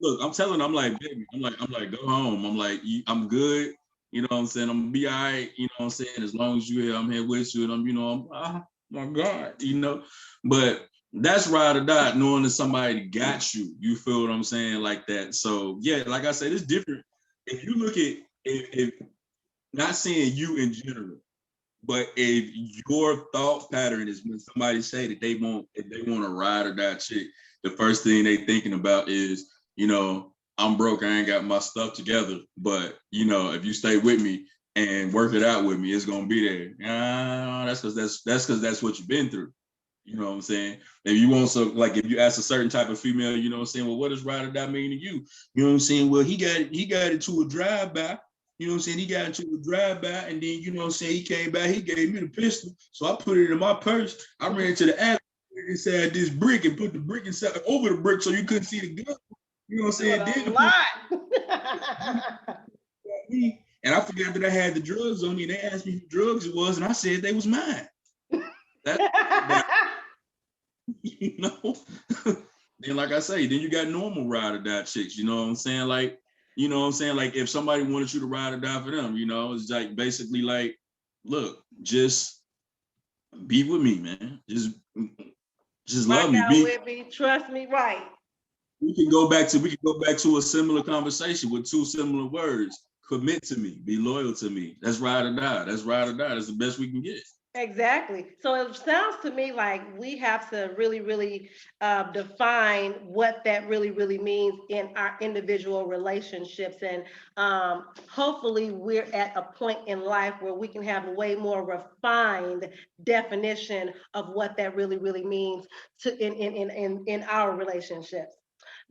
Look, I'm telling her, I'm like, baby, I'm like, go home. I'm like, I'm good. You know what I'm saying? I'm gonna be all right. You know what I'm saying? As long as you're here, I'm here with you. And I'm, oh my God, you know. But that's ride or die, knowing that somebody got you. You feel what I'm saying? Like that. So yeah, like I said, it's different. If you look at if not saying you in general, but if your thought pattern is when somebody say that they want a ride or die chick, the first thing they thinking about is, you know, I'm broke, I ain't got my stuff together, but you know, if you stay with me and work it out with me, it's gonna be there. That's because that's what you've been through. You know what I'm saying? If you want if you ask a certain type of female, you know what I'm saying, well, what does ride or die mean to you? You know what I'm saying? Well, he got into a drive-by. You know what I'm saying? He got into a drive-by, and then, you know what I'm saying, he came back, he gave me the pistol. So I put it in my purse. I ran to the alley inside this brick and put the brick inside over the brick so you couldn't see the gun. You know what I'm saying? And I forgot that I had the drugs on me, and they asked me who drugs it was, and I said they was mine. You know? Then, like I say, then you got normal ride or die chicks, you know what I'm saying? Like, you know what I'm saying? Like, if somebody wanted you to ride or die for them, you know, it's like basically like, look, just be with me, man. Just love me. Be with me, trust me, right. We can go back to a similar conversation with 2 similar words. Commit to me, be loyal to me. That's ride or die. That's ride or die. That's the best we can get. Exactly. So it sounds to me like we have to really, really define what that really, really means in our individual relationships. And hopefully, we're at a point in life where we can have a way more refined definition of what that really, really means to in our relationships.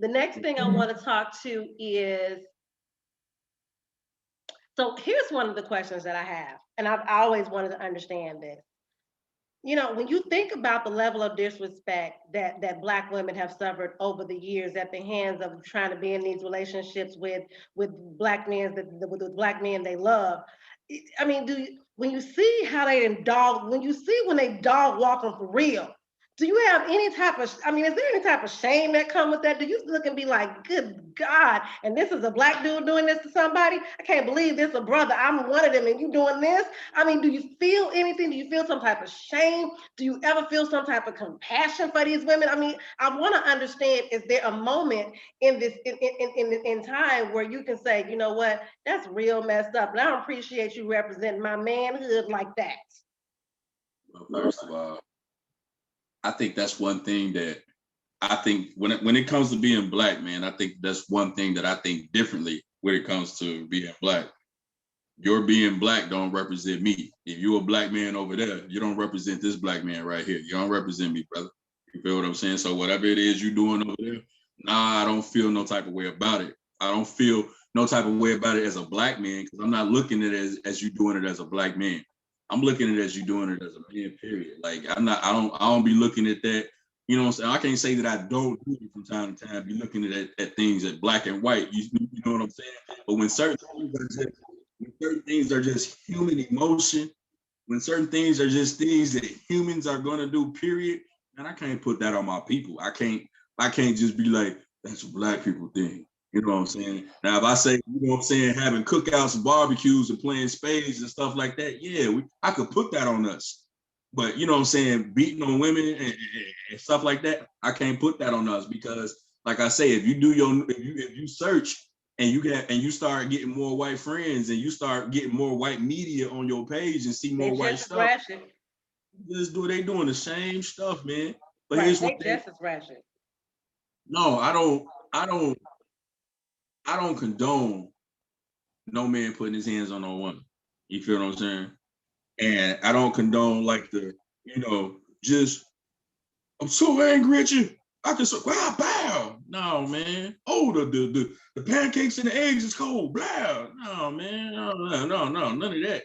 The next thing I want to talk to is, so here's one of the questions that I have, and I've always wanted to understand this. When you think about the level of disrespect that Black women have suffered over the years at the hands of trying to be in these relationships with Black men with Black men they love, I mean, when you see how when you see when they dog walking for real, do you have any type of, I mean, is there any type of shame that come with that? Do you look and be like, good God, and this is a Black dude doing this to somebody? I can't believe this a brother. I'm one of them and you doing this? I mean, do you feel anything? Do you feel some type of shame? Do you ever feel some type of compassion for these women? I mean, I want to understand, is there a moment in this in time where you can say, you know what, that's real messed up, and I don't appreciate you representing my manhood like that? Well, first of all, I think that's one thing that I think when it comes to being Black, man, I think that's one thing that I think differently when it comes to being Black. Your being Black don't represent me. If you're a Black man over there, you don't represent this Black man right here. You don't represent me, brother. You feel what I'm saying? So whatever it is you're doing over there, nah, I don't feel no type of way about it. I don't feel no type of way about it as a Black man, because I'm not looking at it as you doing it as a Black man. I'm looking at it as you doing it as a man, period. Like I don't be looking at that. You know what I'm saying? I can't say that I don't do it from time to time, be looking at things at black and white. You know what I'm saying? But when certain things are just human emotion, when certain things are just things that humans are gonna do, period, and I can't put that on my people. I can't just be like, that's a Black people thing. You know what I'm saying? Now, if I say, you know what I'm saying, having cookouts and barbecues and playing spades and stuff like that, yeah, I could put that on us. But you know what I'm saying, beating on women and stuff like that, I can't put that on us, because, like I say, if you search and you start getting more white friends and you start getting more white media on your page and see They more white just as stuff, ratchet. they doing the same stuff, man. But Right, here's one they thing. just as ratchet. No, I don't condone no man putting his hands on no woman. You feel what I'm saying? And I don't condone like just I'm so angry at you. I can so wow, bow. No, man. Oh, the pancakes and the eggs is cold. Blah. No, man. No, none of that.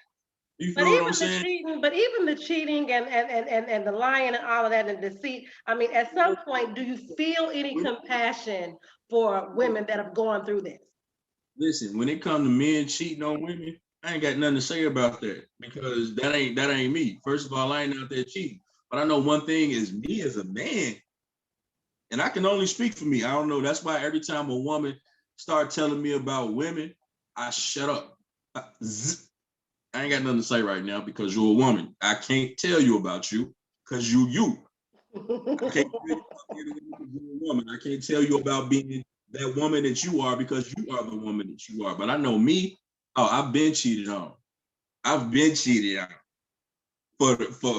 You But feel what I'm even the saying? cheating, but even the cheating and the lying and all of that and deceit, I mean, at some point, do you feel any compassion for women that have gone through this? Listen, when it comes to men cheating on women, I ain't got nothing to say about that, because that ain't me. First of all, I ain't out there cheating. But I know one thing is, me as a man, and I can only speak for me. I don't know. That's why every time a woman start telling me about women, I shut up. I ain't got nothing to say right now, because you're a woman. I can't tell you about you, because you. I can't tell you about being a woman. I can't tell you about being that woman that you are, because you are the woman that you are. But I know me. Oh, I've been cheated on. I've been cheated on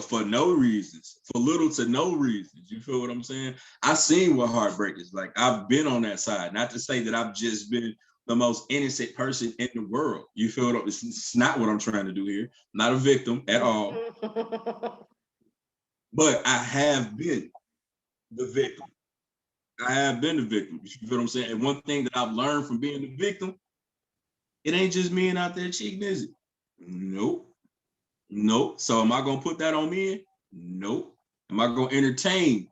for no reasons, for little to no reasons. You feel what I'm saying? I've seen what heartbreak is like. I've been on that side. Not to say that I've just been the most innocent person in the world. You feel what? It's not what I'm trying to do here. Not a victim at all. But I have been the victim. I have been the victim. You feel what I'm saying? And one thing that I've learned from being the victim, it ain't just men out there cheating, is it? Nope. Nope. So am I gonna put that on men? Nope. Am I gonna entertain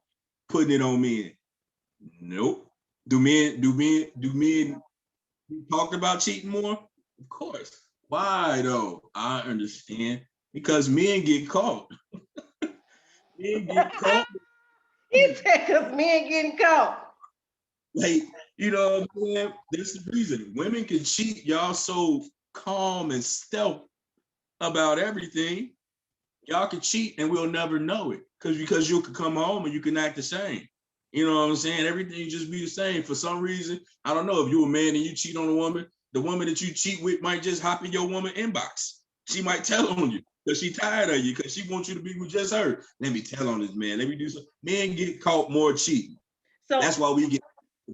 putting it on men? Nope. Do men talk about cheating more? Of course. Why though? I understand. Because men get caught. Men get caught. He said, "Cause men getting caught." Like, you know what I'm saying? That's the reason. Women can cheat. Y'all so calm and stealth about everything. Y'all can cheat and we'll never know it. Because you could come home and you can act the same. You know what I'm saying? Everything just be the same. For some reason, I don't know, if you're a man and you cheat on a woman, the woman that you cheat with might just hop in your woman inbox. She might tell on you. Because she tired of you, because she wants you to be with just her. Let me tell on this man. Let me do something. Men get caught more cheating. So that's why we get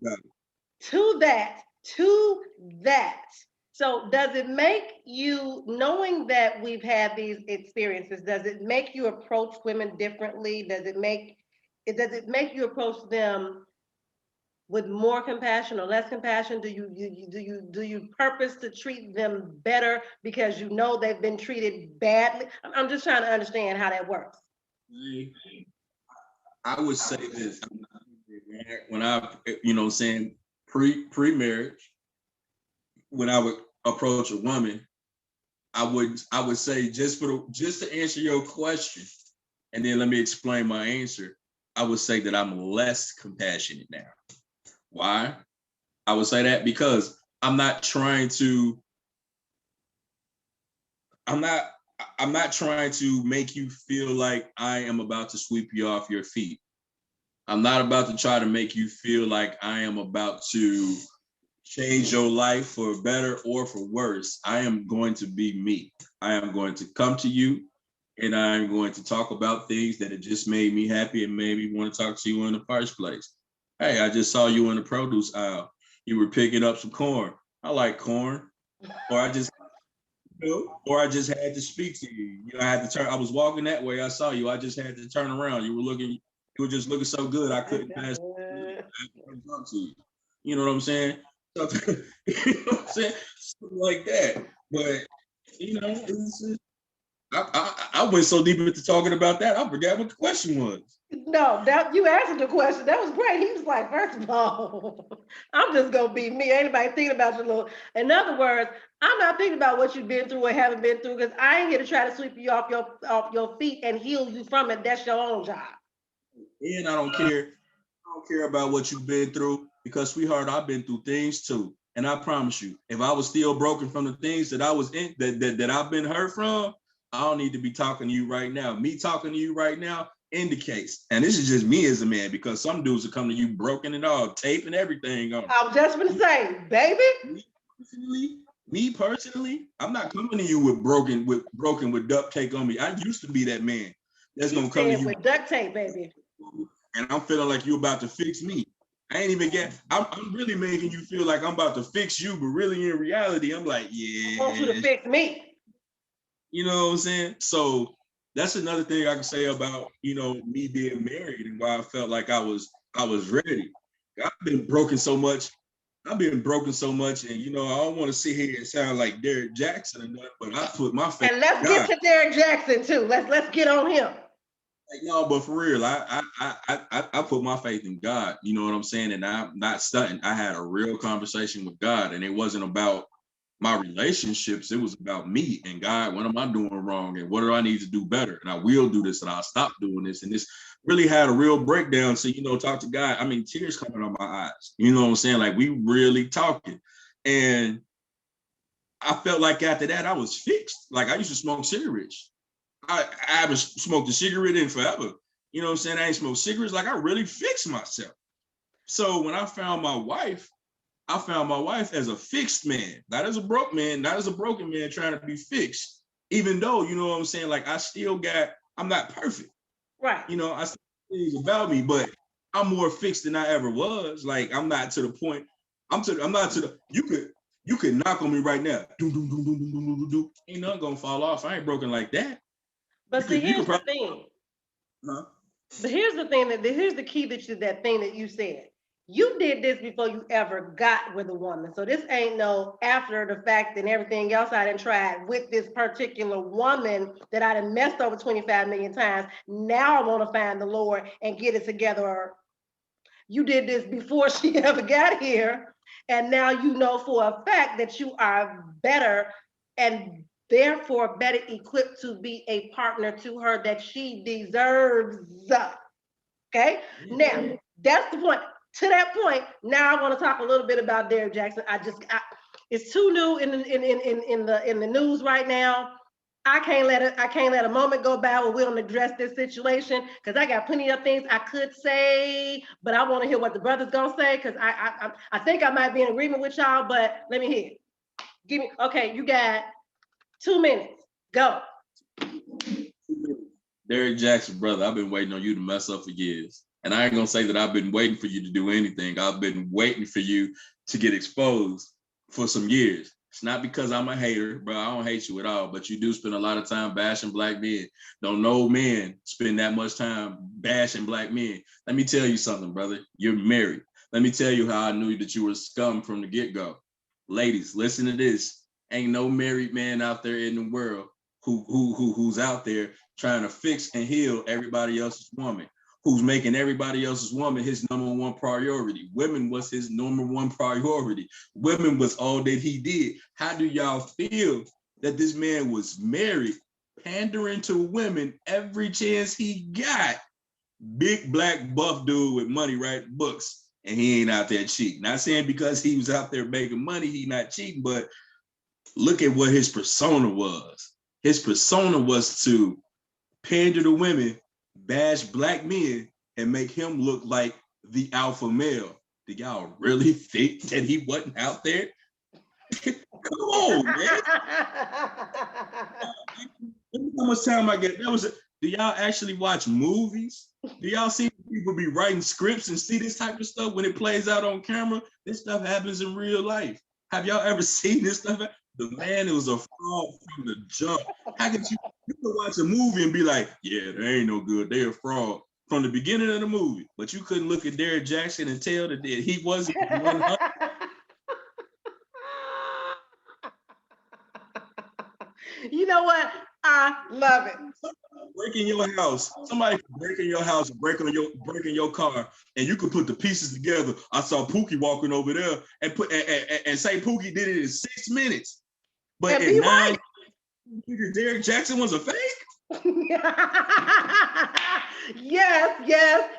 about it. To that. So does it make you, knowing that we've had these experiences, does it make you approach women differently? Does it make you approach them with more compassion or less compassion? Do you purpose to treat them better because you know they've been treated badly? I'm just trying to understand how that works. I would say this. When I, saying pre-marriage, when I would approach a woman, I would say just to answer your question, and then let me explain my answer. I would say that I'm less compassionate now. Why? I would say that because I'm not trying to make you feel like I am about to sweep you off your feet. I'm not about to try to make you feel like I am about to change your life for better or for worse. I am going to be me. I am going to come to you and I'm going to talk about things that it just made me happy and made me want to talk to you in the first place. Hey, I just saw you in the produce aisle. You were picking up some corn. I like corn. Or I just had to speak to you. I had to turn. I was walking that way. I saw you. I just had to turn around. You were just looking so good. I couldn't pass. To you. You know what I'm saying? Something, Something like that. But I went so deep into talking about that, I forgot what the question was. No, that you answered the question. That was great. He was like, first of all, I'm just gonna be me. Anybody thinking about your little. In other words, I'm not thinking about what you've been through or haven't been through, because I ain't here to try to sweep you off your feet and heal you from it. That's your own job. And I don't care about what you've been through, because, sweetheart, I've been through things too. And I promise you, if I was still broken from the things that I was in, that I've been hurt from, I don't need to be talking to you right now. Me talking to you right now indicates, and this is just me as a man, because some dudes will come to you broken and all, tape and everything on. I was just gonna say, baby. Me personally, I'm not coming to you with broken with duct tape on me. I used to be that man that's gonna come to you with duct tape, baby. And I'm feeling like you're about to fix me. I ain't even I'm really making you feel like I'm about to fix you, but really in reality, I'm like, yeah. I want you to fix me. You know what I'm saying? So that's another thing I can say about, me being married and why I felt like I was ready. I've been broken so much, and I don't want to sit here and sound like Derrick Jackson or nothing, but I put my faith. And let's get to Derrick Jackson too. Let's get on him. Like, no, but for real, I put my faith in God. You know what I'm saying? And I'm not stunting. I had a real conversation with God, and it wasn't about my relationships. It was about me and God. What am I doing wrong? And what do I need to do better? And I will do this, and I'll stop doing this. And this really had a real breakdown. So, talk to God. I mean, tears coming on my eyes. You know what I'm saying? Like, we really talking. And I felt like after that, I was fixed. Like, I used to smoke cigarettes. I haven't smoked a cigarette in forever. You know what I'm saying? I ain't smoked cigarettes. Like, I really fixed myself. So when I found my wife as a fixed man, not as a broke man, not as a broken man trying to be fixed. Even though, you know what I'm saying? Like, I'm not perfect. Right. I still have things about me, but I'm more fixed than I ever was. Like, I'm not to the point. You could knock on me right now. Ain't nothing gonna fall off. I ain't broken like that. But see, here's the thing. But here's the thing here's the key that thing that you said. You did this before you ever got with a woman. So this ain't no after the fact and everything else I done tried with this particular woman that I done messed over 25 million times. Now I want to find the Lord and get it together. You did this before she ever got here. And now you know for a fact that you are better and therefore better equipped to be a partner to her that she deserves. Okay? Now, that's the point. To that point, now I want to talk a little bit about Derrick Jackson. It's too new in the news right now. I can't let a moment go by where we don't address this situation, because I got plenty of things I could say, but I want to hear what the brother's gonna say, because I think I might be in agreement with y'all, but let me hear. Okay, you got 2 minutes. Go. Derek Jackson, brother, I've been waiting on you to mess up for years. And I ain't gonna say that I've been waiting for you to do anything. I've been waiting for you to get exposed for some years. It's not because I'm a hater, bro. I don't hate you at all, but you do spend a lot of time bashing black men. Don't no men spend that much time bashing black men. Let me tell you something, brother. You're married. Let me tell you how I knew that you were scum from the get-go. Ladies, listen to this. Ain't no married man out there in the world who's out there trying to fix and heal everybody else's woman, who's making everybody else's woman his number one priority. Women was his number one priority. Women was all that he did. How do y'all feel that this man was married, pandering to women every chance he got? Big black buff dude with money, writing books, and he ain't out there cheating. Not saying because he was out there making money, he not cheating, but look at what his persona was. His persona was to pander to women, bash black men, and make him look like the alpha male. Do y'all really think that he wasn't out there? Come on, man. How much time I get? Do y'all actually watch movies? Do y'all see people be writing scripts and see this type of stuff when it plays out on camera? This stuff happens in real life. Have y'all ever seen this stuff? The man was a fraud from the jump. How could you can watch a movie and be like, yeah, they ain't no good. They're a fraud from the beginning of the movie. But you couldn't look at Derek Jackson and tell that he wasn't 100. You know what? I love it. Breaking your house. Somebody breaking your house, breaking your car, and you could put the pieces together. I saw Pookie walking over there and say Pookie did it in 6 minutes. But in 9, Derek Jackson was a fake. Yes.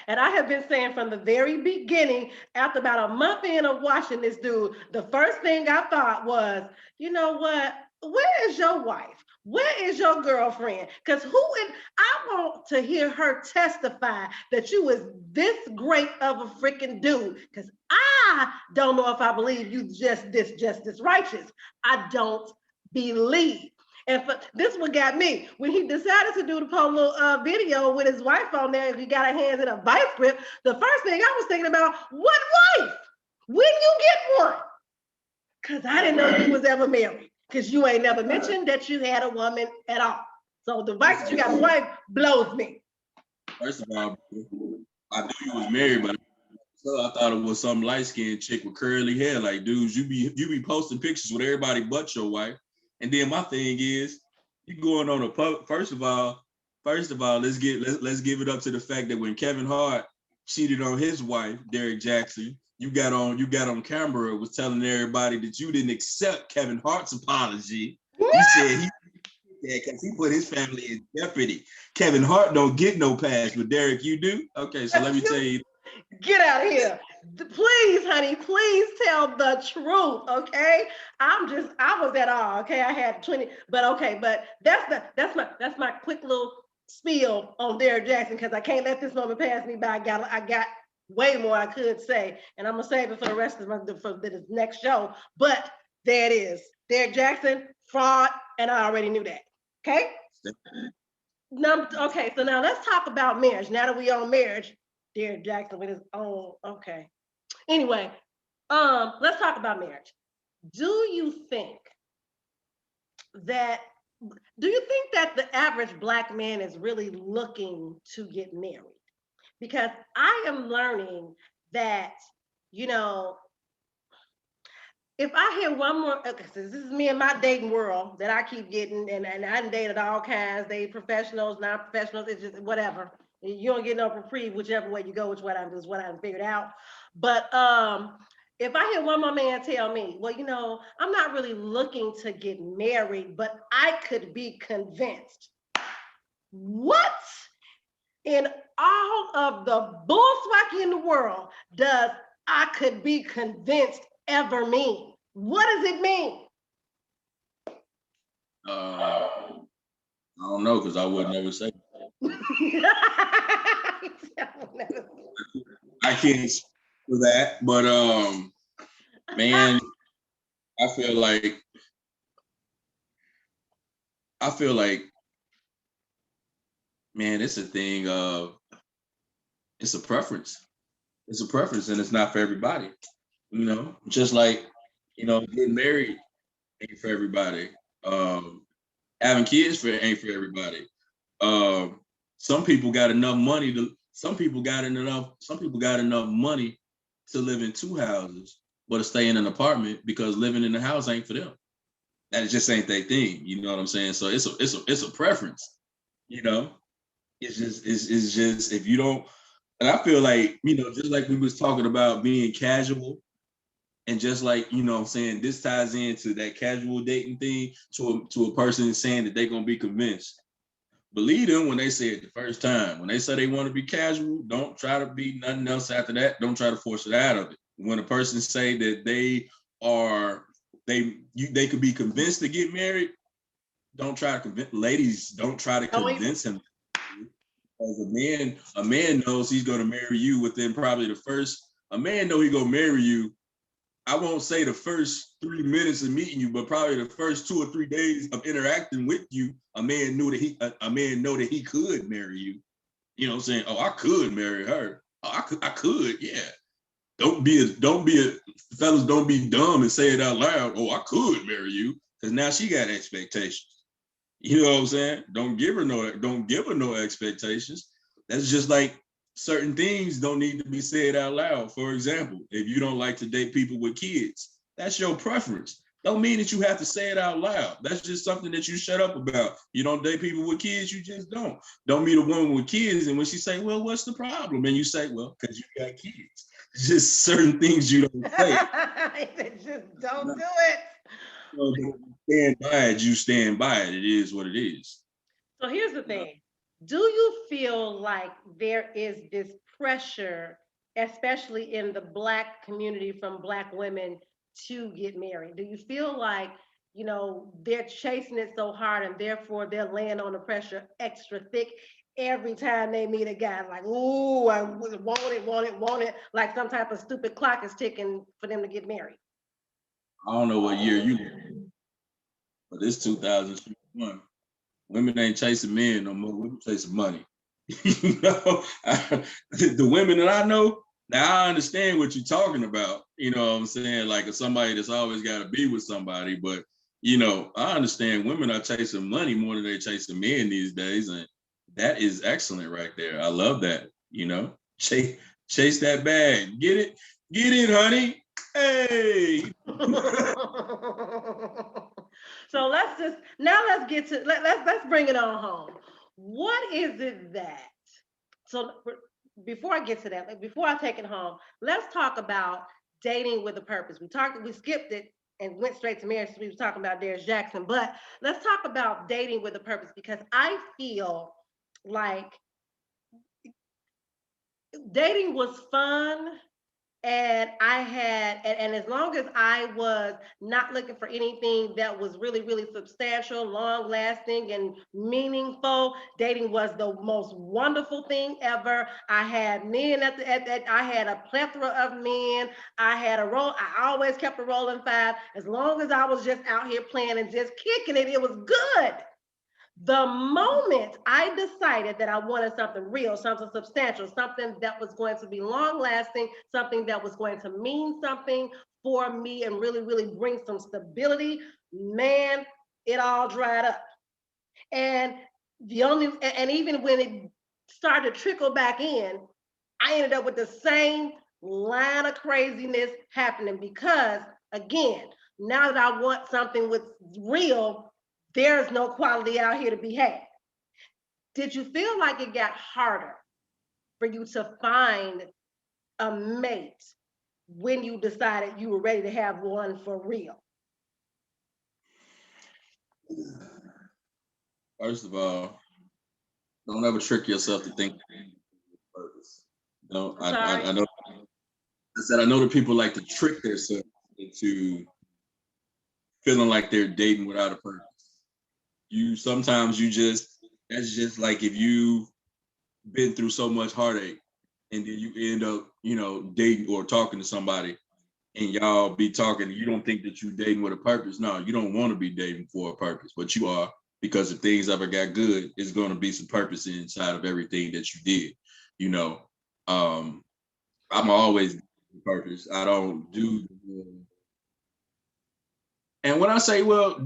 And I have been saying from the very beginning, after about a month in of watching this dude, the first thing I thought was, you know what? Where is your wife? Where is your girlfriend? Because I want to hear her testify that you was this great of a freaking dude. Because I don't know if I believe you just this righteous. I don't believe. And this one got me. When he decided to do the whole little video with his wife on there, he got her hands in a vice grip, the first thing I was thinking about, what wife? When you get one? Because I didn't know you was ever married. Because you ain't never mentioned that you had a woman at all. So the fact that you got a wife blows me. First of all, I knew you was married, but I thought it was some light-skinned chick with curly hair. Like, dudes, you be posting pictures with everybody but your wife. And then my thing is, you going on a first of all, let's give it up to the fact that when Kevin Hart cheated on his wife, Derek Jackson, you got on camera was telling everybody that you didn't accept Kevin Hart's apology. What? He said because he put his family in jeopardy. Kevin Hart don't get no pass, but Derek, you do? Okay, so let me tell you. Get out of here. Please, honey, please tell the truth, okay? I was at all, okay? I had 20, but that's my quick little spiel on Derek Jackson, because I can't let this moment pass me by. I got way more I could say, and I'm gonna save it for the rest of the next show. But there it is. Derek Jackson, fraud, and I already knew that. Okay? So now let's talk about marriage. Now that we on marriage, Derek Jackson with his own. Okay. Anyway, let's talk about marriage. Do you think that the average Black man is really looking to get married? Because I am learning that, if I hear one more, okay, so this is me and my dating world that I keep getting, and I dated all kinds, dated professionals, non-professionals, it's just whatever. You don't get no reprieve whichever way you go, which is what I figured out. But if I hear one more man tell me, well, I'm not really looking to get married, but I could be convinced. What in all of the bullswack in the world does I could be convinced ever mean? What does it mean? I don't know, because I would never say. I can't speak for that, but man, I feel like Man, it's a thing of, it's a preference. It's a preference, and it's not for everybody. Just like, getting married ain't for everybody. Having kids ain't for everybody. Um, some people got enough money to. Some people got enough money to live in two houses, but to stay in an apartment because living in the house ain't for them. That just ain't their thing. You know what I'm saying? So it's a preference. You know, it's just if you don't. And I feel like, just like we was talking about being casual, and just like, what I'm saying, this ties into that casual dating thing to a person saying that they're gonna be convinced. Believe them when they say it the first time. When they say they want to be casual, don't try to be nothing else after that. Don't try to force it out of it. When a person say that they could be convinced to get married, don't try to convince ladies, don't try to convince him. As a man knows he's gonna marry you within probably a man know he's gonna marry you. I won't say the first 3 minutes of meeting you, but probably the first 2 or 3 days of interacting with you, a man know that he could marry you. You know what I'm saying? Oh, I could marry her. Oh, I could, yeah. Fellas, don't be dumb and say it out loud. Oh, I could marry you, because now she got expectations. You know what I'm saying? Don't give her no expectations. That's just like certain things don't need to be said out loud. For example, if you don't like to date people with kids, that's your preference. Don't mean that you have to say it out loud. That's just something that you shut up about. You don't date people with kids, you just don't. Don't meet a woman with kids, and when she say, well, what's the problem? And you say, well, because you got kids. It's just certain things you don't say. Just don't do it. Stand by it, you stand by it. It is what it is. So here's the thing. Do you feel like there is this pressure, especially in the Black community, from Black women to get married? Do you feel like, they're chasing it so hard and therefore they're laying on the pressure extra thick every time they meet a guy? Like, ooh, I want it, like some type of stupid clock is ticking for them to get married. I don't know what year you live in, but it's 2021. Women ain't chasing men no more. Women chasing money. The women that I know, now I understand what you're talking about. You know what I'm saying? Like somebody that's always got to be with somebody. But, I understand women are chasing money more than they're chasing men these days. And that is excellent right there. I love that. Chase that bag. Get it, honey. Hey. So let's get to let's bring it on home. What is it that so before I get to that, before I take it home, let's talk about dating with a purpose. We skipped it and went straight to marriage. We were talking about Darius Jackson, but let's talk about dating with a purpose, because I feel like dating was fun, and as long as I was not looking for anything that was really, really substantial, long lasting, and meaningful, dating was the most wonderful thing ever. I had men I had a plethora of men. I always kept a rolling five. As long as I was just out here playing and just kicking it, it was good. The moment I decided that I wanted something real, something substantial, something that was going to be long lasting, something that was going to mean something for me and really, really bring some stability, man, it all dried up. And even when it started to trickle back in, I ended up with the same line of craziness happening, because again, now that I want something with real, there's no quality out here to be had. Did you feel like it got harder for you to find a mate when you decided you were ready to have one for real? First of all, don't ever trick yourself to think purpose. I know. I said I know that people like to trick themselves into feeling like they're dating without a purpose. That's just like if you've been through so much heartache and then you end up, dating or talking to somebody and y'all be talking, you don't think that you're dating with a purpose. No, you don't want to be dating for a purpose, but you are. because if things ever got good, it's going to be some purpose inside of everything that you did. You know, I'm always purpose. I don't do. And when I say, well,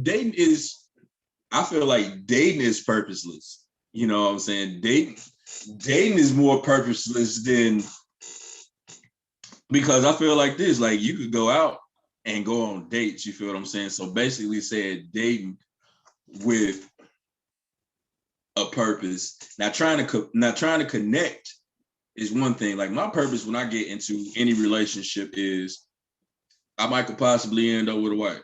I feel like dating is purposeless. You know what I'm saying? Dating is more purposeless than, because I feel like this, like you could go out and go on dates. You feel what I'm saying? So basically said dating with a purpose. Not trying to connect is one thing. Like my purpose when I get into any relationship is I might could possibly end up with a wife.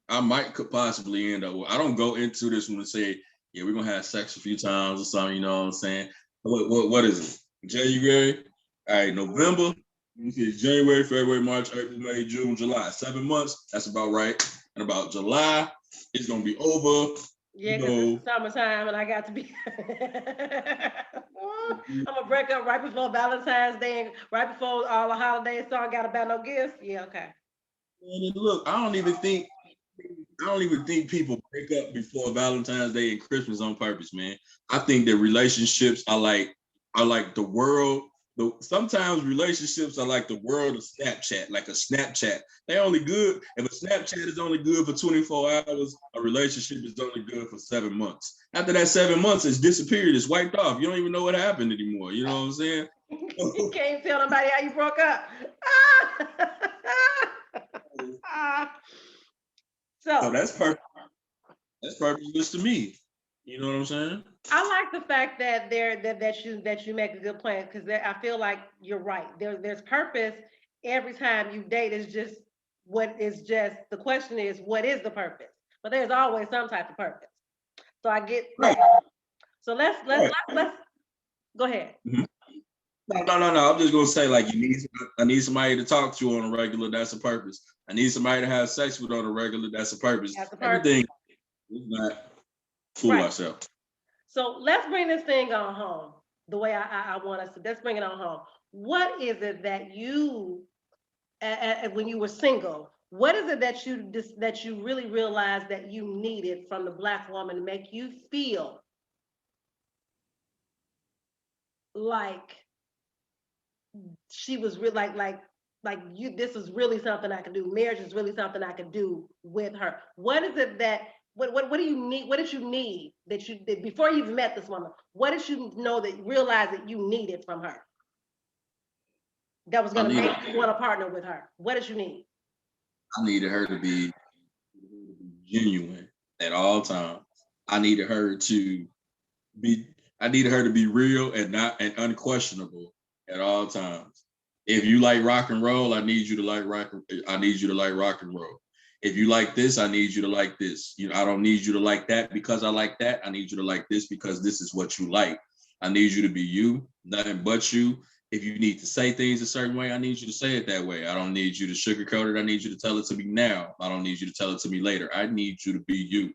I don't go into this one and say, yeah, we're gonna have sex a few times or something, you know what I'm saying? What is it? January? All right, November. You see January, February, March, April, May, June, July. 7 months. That's about right. And about July, it's gonna be over. Yeah, because it's summertime and I got to be. I'm gonna break up right before Valentine's Day and right before all the holidays, so I got about no gifts. Yeah, okay. And look, I don't even think people break up before Valentine's Day and Christmas on purpose, man. I think that relationships are like the world. Sometimes relationships are like the world of Snapchat, like a Snapchat. They're only good if a Snapchat is only good for 24 hours. A relationship is only good for 7 months. After that 7 months, it's disappeared. It's wiped off. You don't even know what happened anymore. You know what I'm saying? You can't tell nobody how you broke up. So that's perfect. That's purposeless to me. You know what I'm saying? I like the fact that that you make a good plan, because I feel like you're right. There's purpose every time you date. Is just the question is, what is the purpose? But there's always some type of purpose. So I get that. So let's go ahead. Mm-hmm. No. I'm just gonna say, like, I need somebody to talk to on a regular. That's a purpose. I need somebody to have sex with on a regular. That's a purpose. That's a purpose. Everything is not fool ourselves. So let's bring this thing on home. The way I want us to. Let's bring it on home. What is it that you, when you were single, what is it that you really realized that you needed from the Black woman to make you feel like she was really like you? This is really something I can do. Marriage is really something I can do with her. What is it that? What do you need? What did you need that you did before you even met this woman? What did you know that realize that you needed from her? That was going to make you want to partner with her. What did you need? I needed her to be genuine at all times. I needed her to be real and unquestionable at all times. If you like rock and roll, I need you to like rock and roll. If you like this, I need you to like this. I don't need you to like that because I like that. I need you to like this because this is what you like. I need you to be you, nothing but you. If you need to say things a certain way, I need you to say it that way. I don't need you to sugarcoat it. I need you to tell it to me now. I don't need you to tell it to me later. I need you to be you,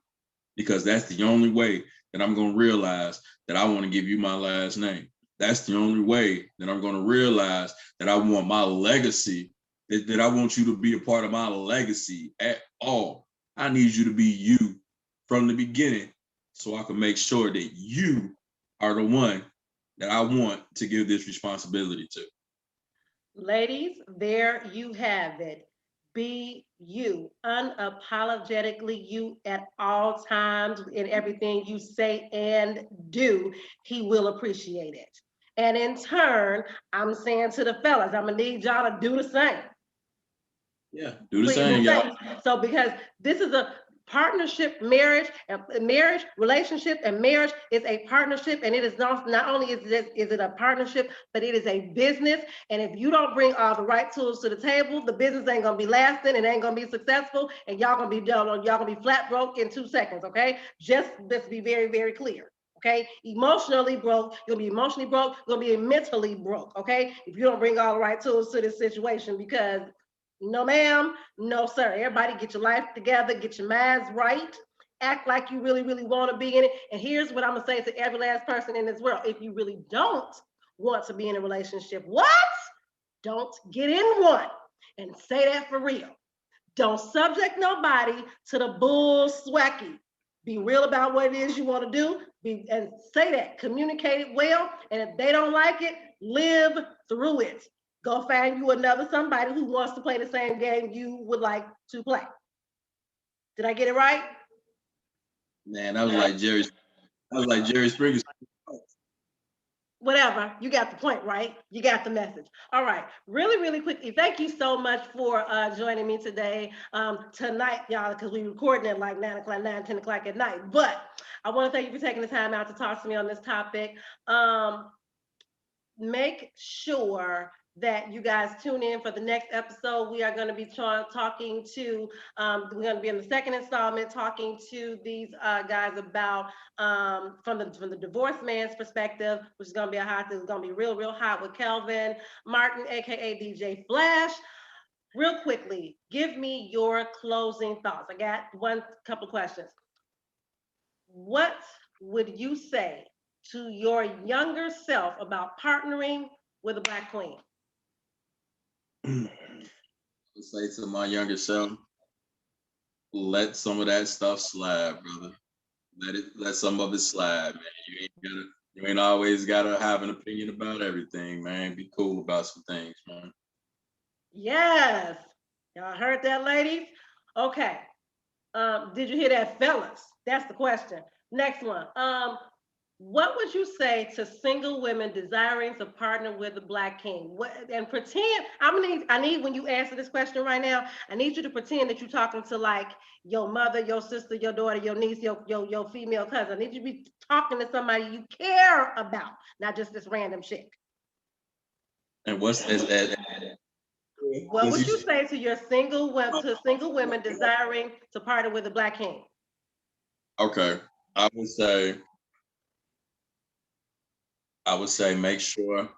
because that's the only way that I'm going to realize that I want to give you my last name. That's the only way that I'm going to realize that I want my legacy, that I want you to be a part of my legacy at all. I need you to be you from the beginning so I can make sure that you are the one that I want to give this responsibility to. Ladies, there you have it. Be you, unapologetically you at all times in everything you say and do. He will appreciate it. And in turn, I'm saying to the fellas, I'm gonna need y'all to do the same. Yeah, do the same, y'all. So because this is a partnership, marriage relationship, and marriage is a partnership, and it is not only is it a partnership, but it is a business. And if you don't bring all the right tools to the table, the business ain't gonna be lasting, and ain't gonna be successful, and y'all gonna be flat broke in 2 seconds. Okay, just let's be very, very clear. Okay, emotionally broke, you'll be emotionally broke, you'll be mentally broke. Okay, if you don't bring all the right tools to this situation, because no, ma'am. No, sir. Everybody get your life together, get your minds right, act like you really, really want to be in it. And here's what I'm going to say to every last person in this world. If you really don't want to be in a relationship, what? Don't get in one. And say that for real. Don't subject nobody to the bull swacky. Be real about what it is you want to do. And say that. Communicate it well. And if they don't like it, live through it. Go find you another somebody who wants to play the same game you would like to play. Did I get it right? Man, that was like Jerry. That was like Jerry Springer. Whatever, you got the point, right? You got the message. All right, really, really quickly, thank you so much for joining me today, tonight, y'all, because we're recording at like 9 o'clock, 10 o'clock at night. But I want to thank you for taking the time out to talk to me on this topic. Make sure that you guys tune in for the next episode. We are going to be talking to, we're going to be in the second installment talking to these guys about from the divorced man's perspective, which is going to be it's going to be real, real hot with Kelvin Martin, aka DJ Flash. Real quickly, give me your closing thoughts. I got one couple questions. What would you say to your younger self about partnering with a Black queen? I would say to my younger self, let some of that stuff slide, brother. Let some of it slide, man. You ain't always gotta have an opinion about everything, man. Be cool about some things, man. Yes. Y'all heard that, ladies? Okay. Did you hear that, fellas? That's the question. Next one. What would you say to single women desiring to partner with a Black king? And pretend, I need when you answer this question right now, I need you to pretend that you're talking to like your mother, your sister, your daughter, your niece, your female cousin. I need you to be talking to somebody you care about, not just this random chick. And what would you say to your single women desiring to partner with a Black king? Okay, I would say make sure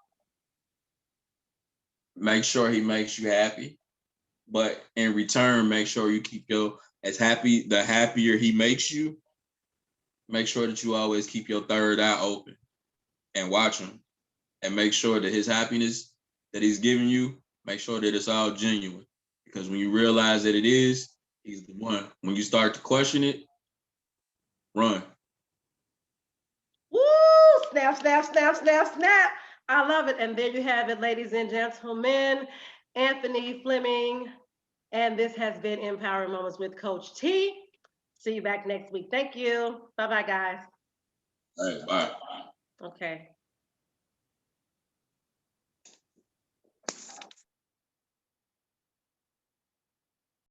he makes you happy, but in return, make sure you keep as happy. The happier he makes you, make sure that you always keep your third eye open and watch him, and make sure that his happiness that he's giving you, make sure that it's all genuine. Because when you realize that it is, he's the one. When you start to question it, run. Woo! Snap, snap, snap, snap, snap. I love it. And there you have it, ladies and gentlemen. Anthony Fleming. And this has been Empowering Moments with Coach T. See you back next week. Thank you. Bye-bye, guys. All right, bye. Okay.